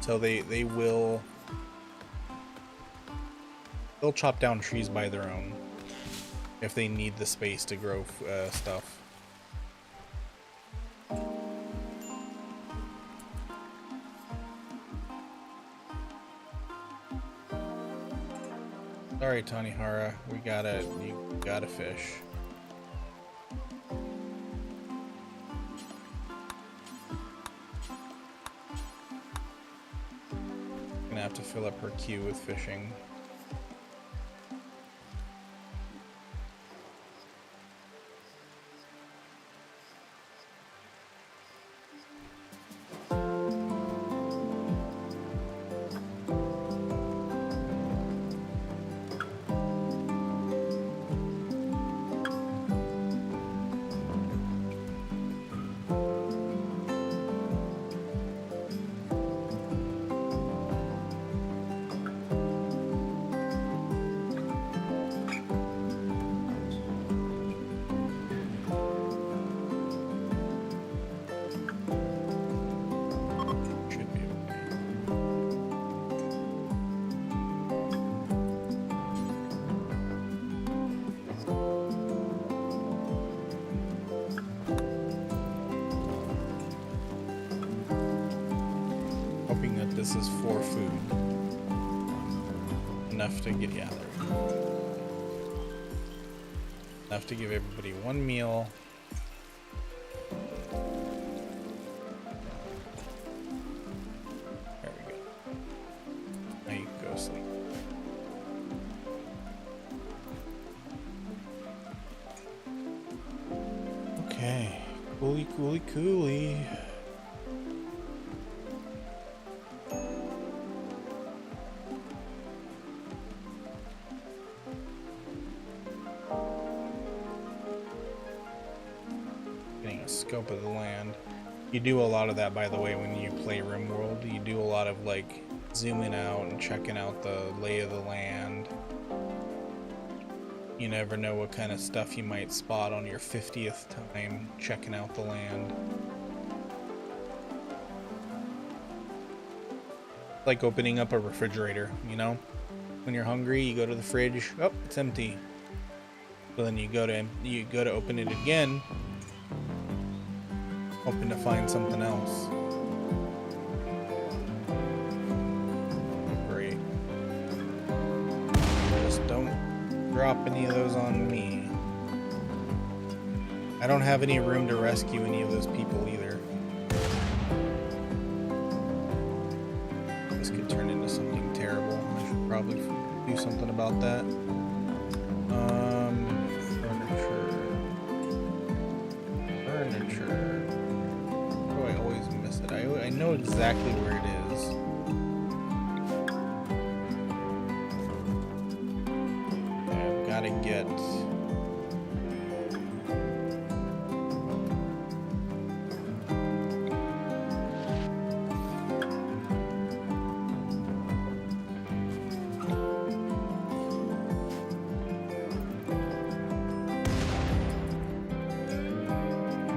So they'll chop down trees by their own if they need the space to grow stuff. Sorry, Tanihara, you gotta fish. Gonna have to fill up her queue with fishing. This is for food. Enough to get gathered. Enough to give everybody one meal. There we go. Now you can go sleep. Okay. Coolie, coolie, coolie. Scope of the land. You do a lot of that, by the way, when you play RimWorld. You do a lot of like zooming out and checking out the lay of the land. You never know what kind of stuff you might spot on your 50th time checking out the land. Like opening up a refrigerator, you know? When you're hungry, you go to the fridge. Oh, it's empty. So then you go to open it again, hoping to find something else. Just don't drop any of those on me. I don't have any room to rescue any of those people either. This could turn into something terrible. I should probably do something about that. Furniture. Oh, I always miss it. I know exactly where it is. I've got to get...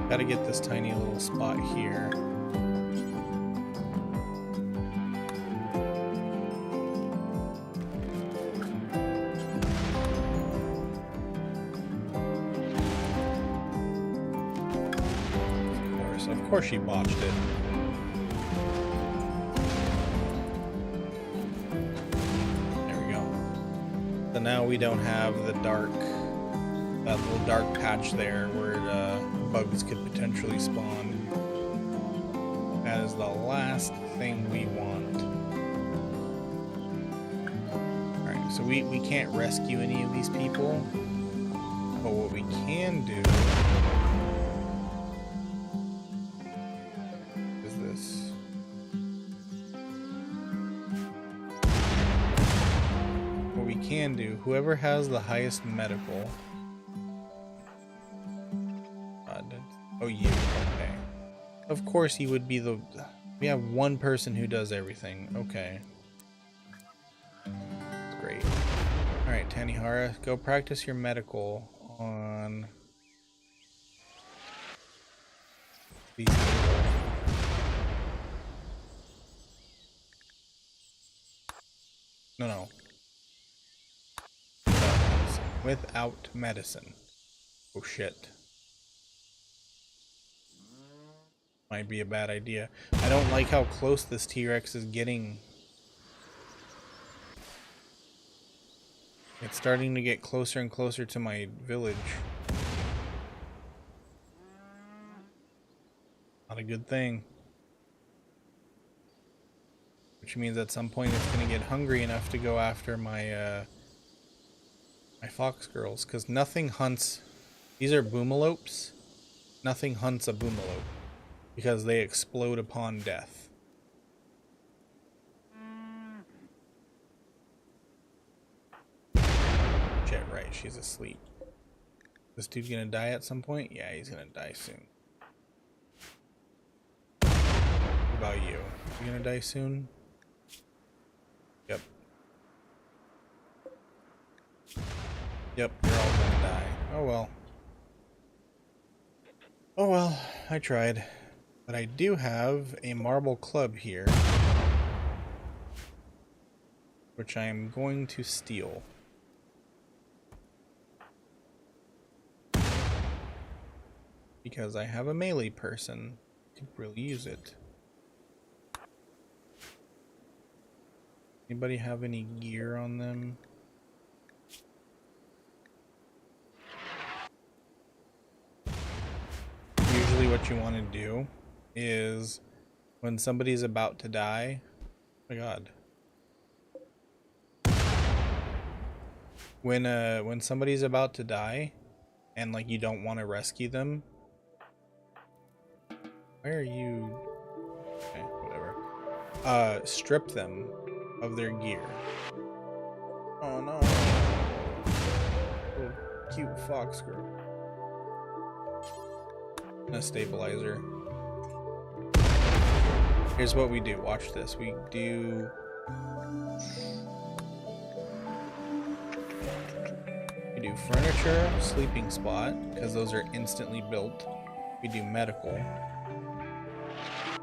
Gotta get this tiny little spot here. Of course she botched it. There we go. So now we don't have the dark, that little dark patch there where bugs could potentially spawn. That is the last thing we want. Alright, so we can't rescue any of these people, but what we can do is this. What we can do, whoever has the highest medical. Oh, you. Okay. Of course he would be the... We have one person who does everything. Okay. That's great. Alright, Tanihara, go practice your medical on... these people. No. Without medicine. Oh, shit. Might be a bad idea. I don't like how close this T-Rex is getting. It's starting to get closer and closer to my village. Not a good thing. Which means at some point it's going to get hungry enough to go after my my fox girls, because nothing hunts. These are boomalopes. Nothing hunts a boomalope, because they explode upon death. Shit, right, she's asleep. This dude gonna die at some point? Yeah, he's gonna die soon. What about you? You gonna die soon? Yep. Yep, you're all gonna die. Oh well. Oh well, I tried. But I do have a marble club here, which I am going to steal. Because I have a melee person who could really use it. Anybody have any gear on them? Usually what you want to do is when somebody's about to die. Oh my god. When somebody's about to die and like you don't want to rescue them. Where are you? Okay, whatever. Strip them of their gear. Oh no. Little cute fox girl. And a stabilizer. Here's what we do. Watch this. We do... We do furniture, sleeping spot, because those are instantly built. We do medical.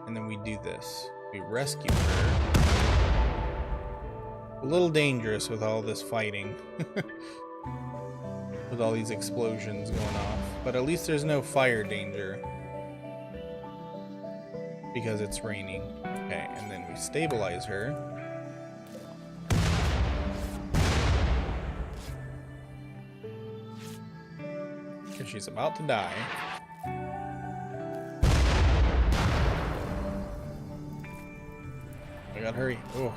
And then we do this. We rescue her. A little dangerous with all this fighting. With all these explosions going off. But at least there's no fire danger. Because it's raining. Okay, and then we stabilize her. Because she's about to die. I gotta hurry. Oh.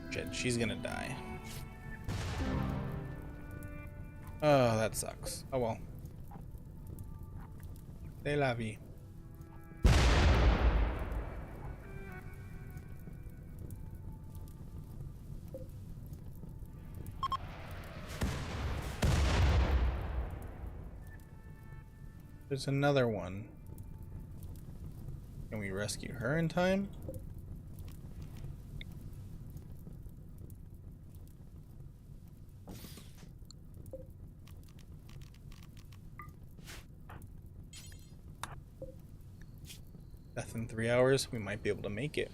Shit, she's gonna die. Oh, that sucks. Oh well. C'est la vie. There's another one. Can we rescue her in time? Death in 3 hours, we might be able to make it.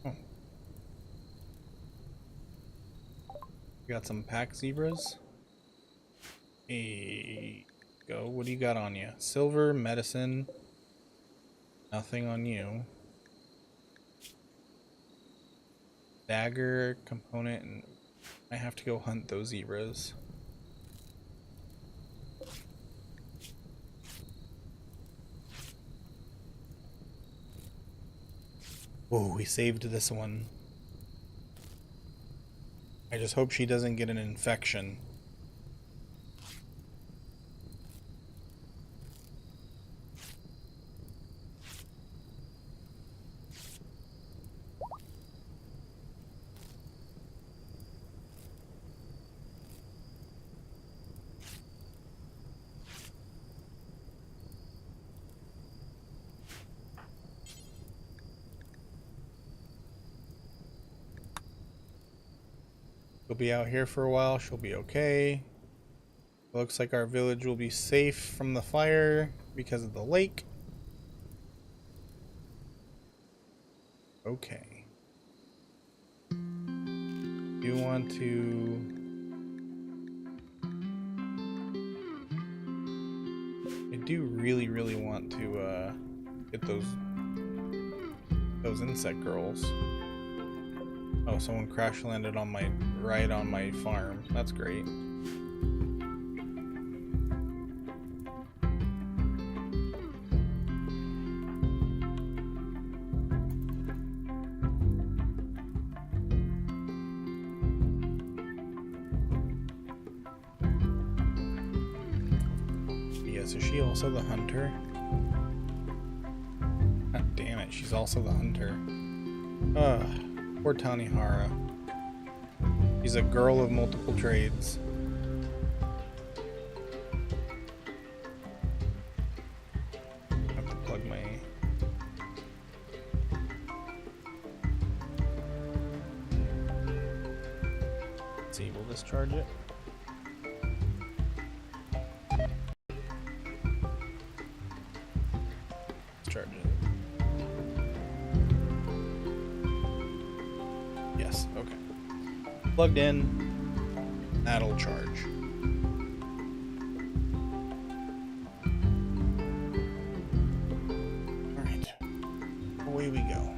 Oh. We got some pack zebras. Hey, go. What do you got on you? Silver, medicine. Nothing on you. Dagger, component, and I have to go hunt those zebras. Oh, we saved this one. I just hope she doesn't get an infection. She'll be out here for a while. She'll be okay. Looks like our village will be safe from the fire because of the lake. Okay. You want to... I do really want to get those insect girls. Oh, someone crash landed on my right on my farm. That's great. Yes, is she also the hunter? God damn it, she's also the hunter. Ugh. Poor Tanihara. She's a girl of multiple trades. I have to plug my... Let's see, we'll discharge it. Discharge it. Yes, okay. Plugged in, that'll charge. Alright, away we go.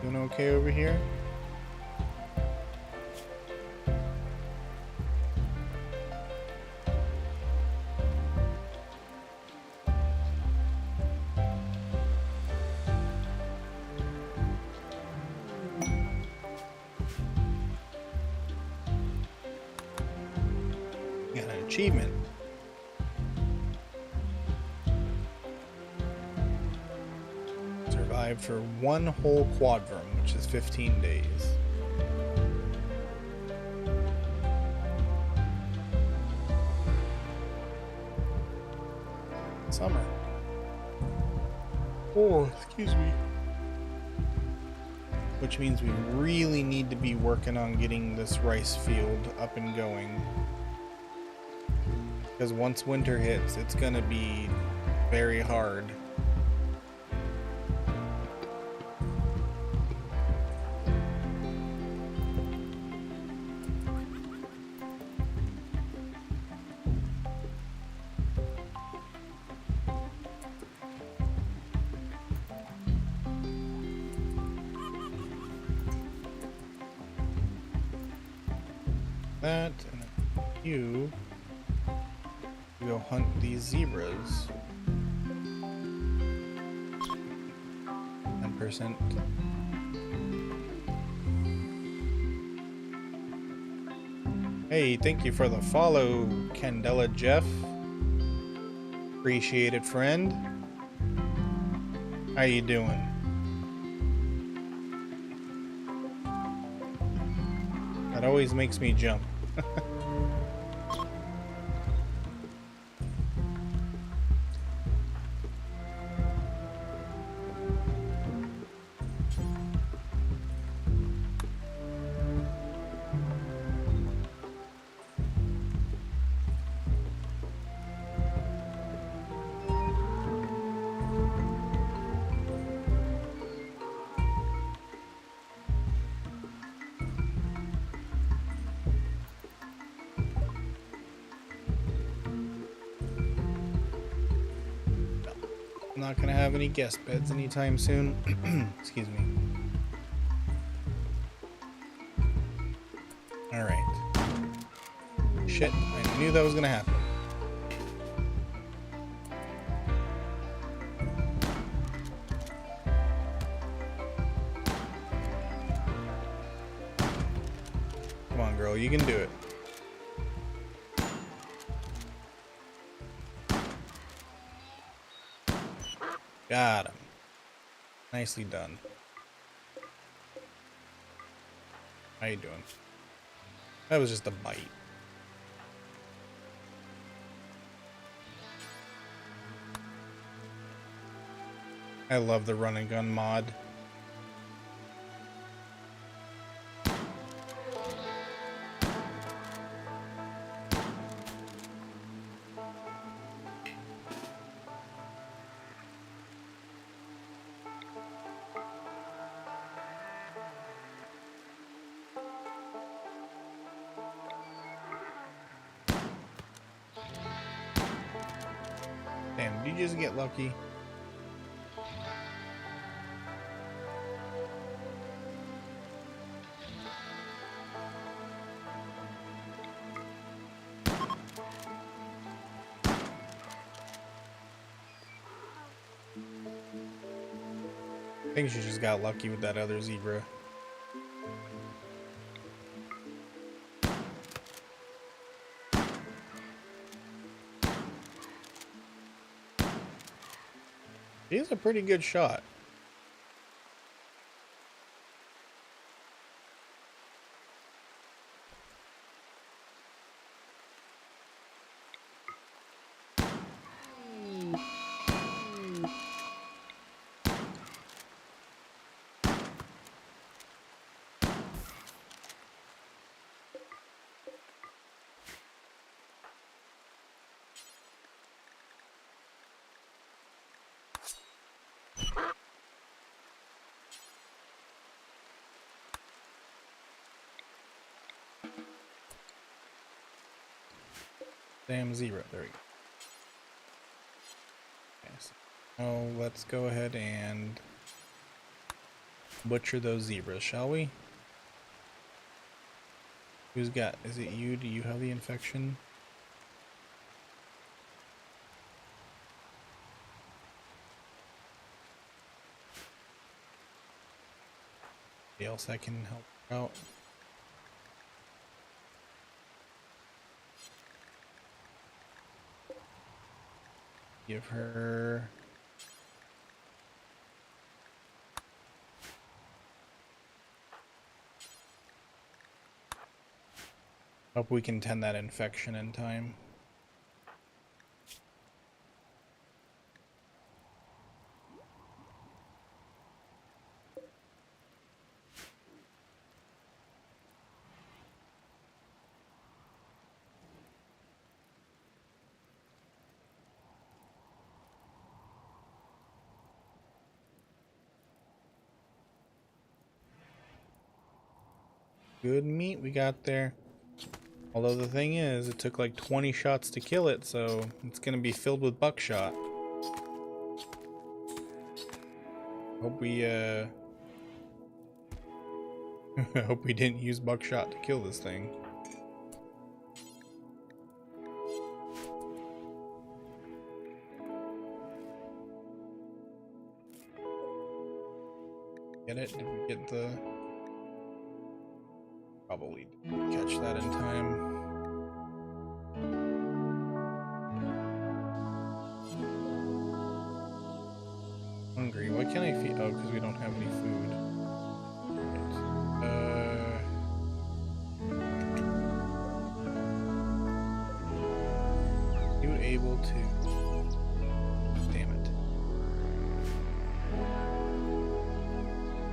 Doing okay over here? Got an achievement. Survived for one whole quadrum, which is 15 days. Summer. Oh, excuse me. Which means we really need to be working on getting this rice field up and going. Because once winter hits, it's gonna be very hard. That, and you go hunt these zebras. 10%. Hey, thank you for the follow, Candela Jeff. Appreciate it, friend. How you doing? That always makes me jump. Not gonna have any guest beds anytime soon. Excuse me. Alright. Shit, I knew that was gonna happen. Come on, girl, you can do it. Got him. Nicely done. How you doing? That was just a bite. I love the run and gun mod. Damn, did you just get lucky? I think she just got lucky with that other zebra. He's a pretty good shot. Damn zero. There we go. Okay, so now let's go ahead and butcher those zebras, shall we? Who's got? Is it you? Do you have the infection? Anybody else I can help out? Give her. Hope we can tend that infection in time. Good meat we got there. Although the thing is, it took like 20 shots to kill it, so it's gonna be filled with buckshot. Hope we, hope we didn't use buckshot to kill this thing. Get it? Did we get the... Probably didn't catch that in time. Hungry. What can I feed? Oh, because we don't have any food. Right. You able to? Damn it.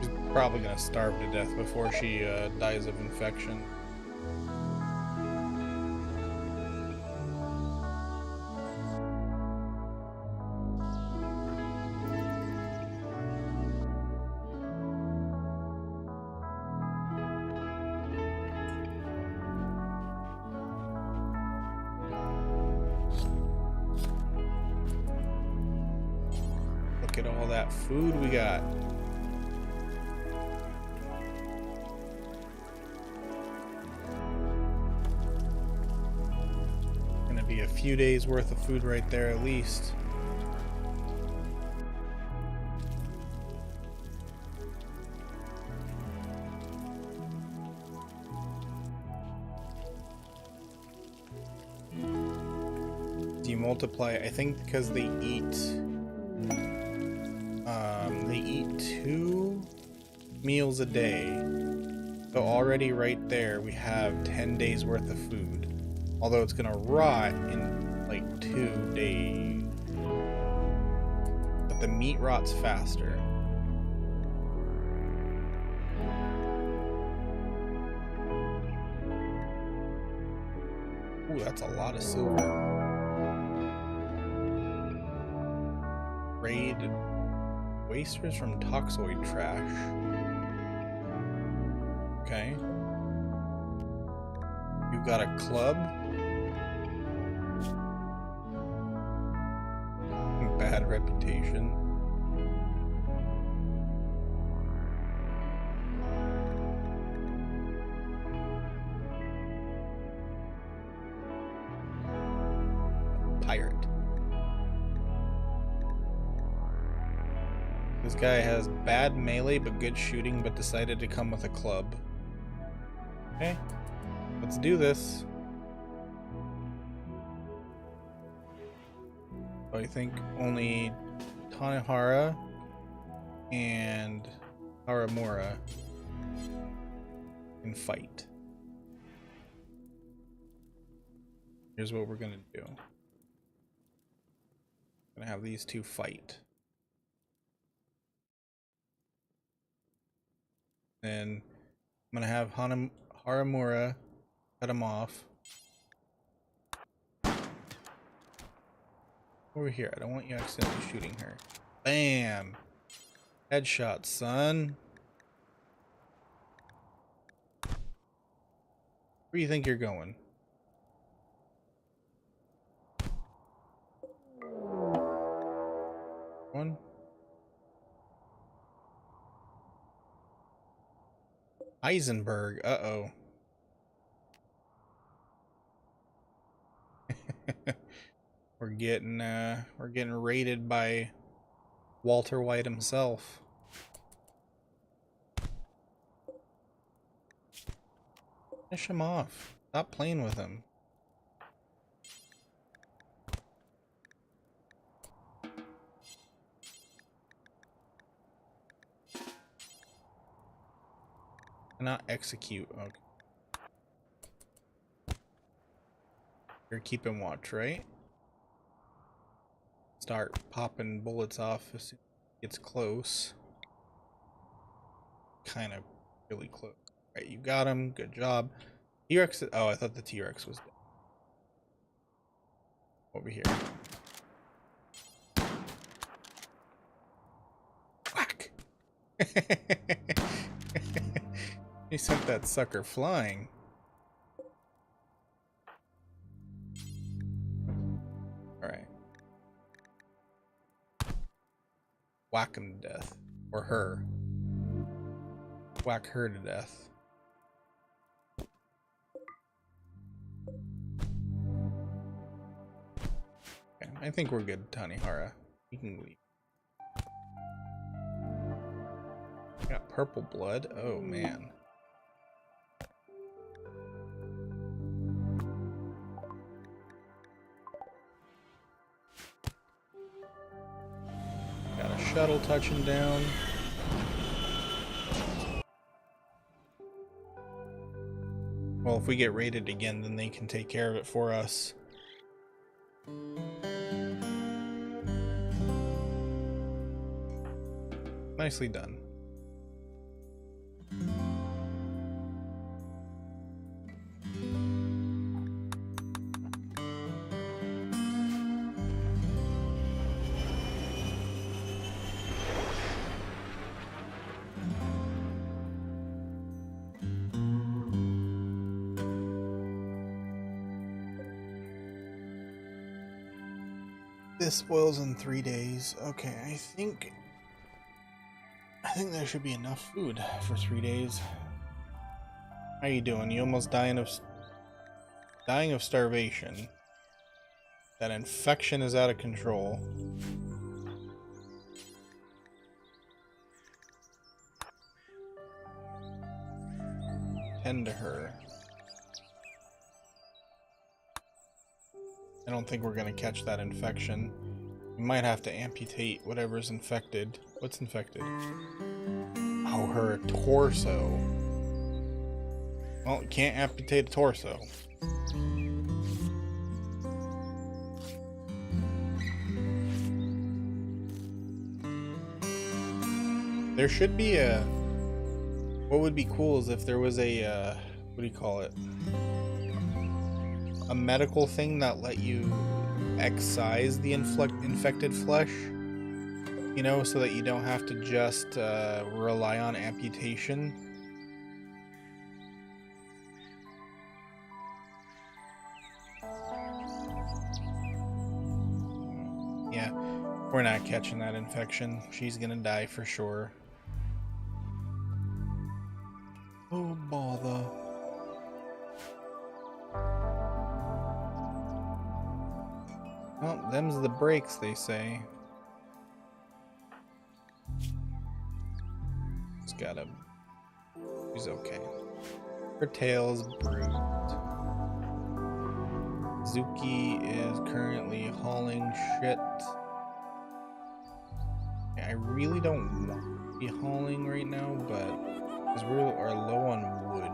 She's probably gonna starve to death before she dies of infection. Look at all that food we got. Gonna be a few days worth of food right there at least. Multiply, I think, because they eat 2 meals a day, so already right there we have 10 days worth of food, although it's gonna rot in like 2 days, but the meat rots faster. Ooh, that's a lot of silver. Raid wasters from toxoid trash. Okay. You got a club? Bad reputation. Pirate. This guy has bad melee but good shooting, but decided to come with a club. Okay, let's do this. I think only Tanahara and Haramura can fight. Here's what we're gonna do. Gonna have these two fight. Then I'm gonna have Haramura cut him off. Over here. I don't want you accidentally shooting her. Bam! Headshot, son. Where do you think you're going? One. Eisenberg. Uh-oh. We're getting raided by Walter White himself. Finish him off. Stop playing with him. Cannot execute. Okay. You're keeping watch, right? Start popping bullets off as soon as it gets close. Kind of really close. Right, you got him. Good job. T-Rex. Oh, I thought the T-Rex was dead. Over here. Whack. He sent that sucker flying. Alright. Whack him to death. Or her. Whack her to death. Okay, I think we're good, Tanihara. You can leave. Got purple blood? Oh, man. Got a shuttle touching down. Well, if we get raided again, then they can take care of it for us. Nicely done. This spoils in 3 days. Okay, I think there should be enough food for 3 days. How you doing? You almost dying of starvation. That infection is out of control. Tend to her. I don't think we're gonna catch that infection. We might have to amputate whatever's infected. What's infected? Oh, her torso. Well, you can't amputate a torso. There should be a... What would be cool is if there was a, what do you call it? A medical thing that let you excise the infected flesh, you know, so that you don't have to just rely on amputation. Yeah, we're not catching that infection. She's gonna die for sure. Oh, bother. Well, them's the breaks, they say. He's got him. He's okay. Her tail's bruised. Zuki is currently hauling shit. I really don't want to be hauling right now, but because we are low on wood.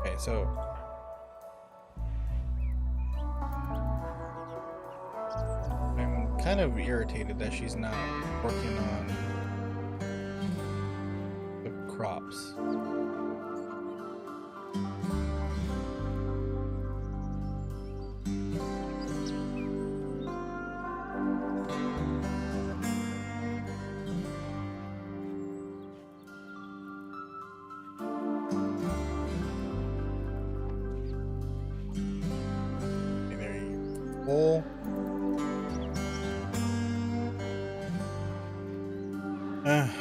Okay, so I'm kind of irritated that she's not working on the crops.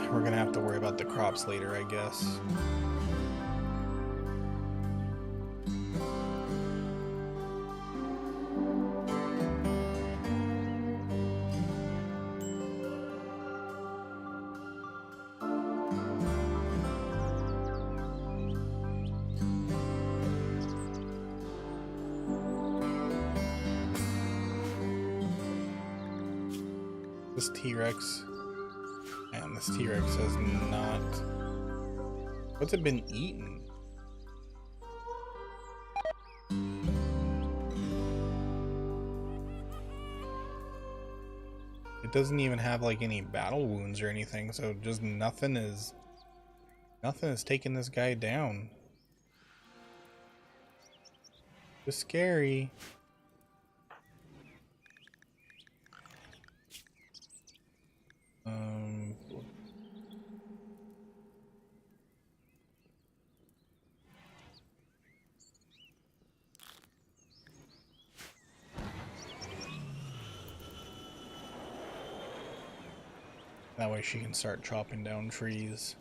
We're gonna have to worry about the crops later, I guess. This T-Rex. Man, this T-Rex has not... What's it been eating? It doesn't even have like any battle wounds or anything, so just nothing is taking this guy down. It's scary. That way she can start chopping down trees.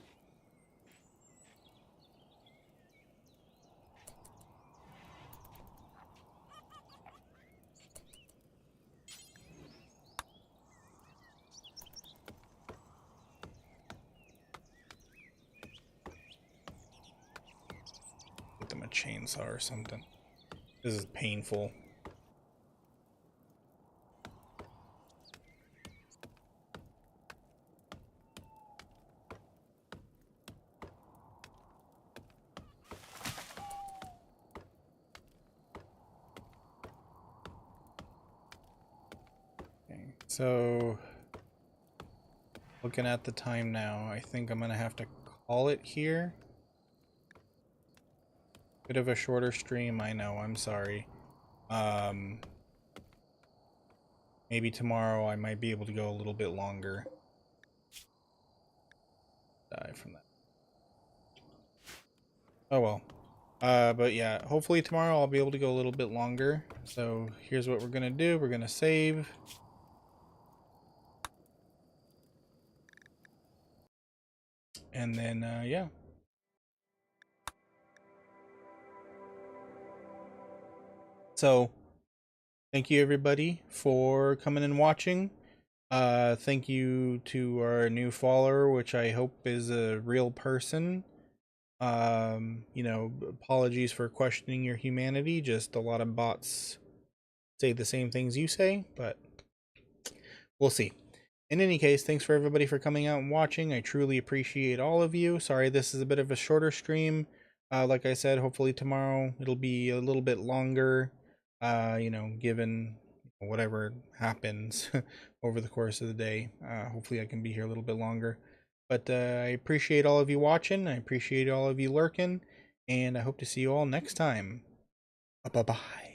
Get them a chainsaw or something. This is painful. Okay, so looking at the time now, I think I'm gonna have to call it here. Bit of a shorter stream, I know, I'm sorry. Maybe tomorrow I might be able to go a little bit longer. Die from that. Oh well. But yeah, hopefully tomorrow I'll be able to go a little bit longer. So here's what we're gonna do. We're gonna save. And then, yeah. So, thank you everybody for coming and watching. Thank you to our new follower, which I hope is a real person. You know, apologies for questioning your humanity. Just a lot of bots say the same things you say, but we'll see. In any case, thanks for everybody for coming out and watching. I truly appreciate all of you. Sorry this is a bit of a shorter stream. Like I said, hopefully tomorrow it'll be a little bit longer. You know, given whatever happens over the course of the day. Hopefully I can be here a little bit longer. But I appreciate all of you watching. I appreciate all of you lurking. And I hope to see you all next time. Bye-bye.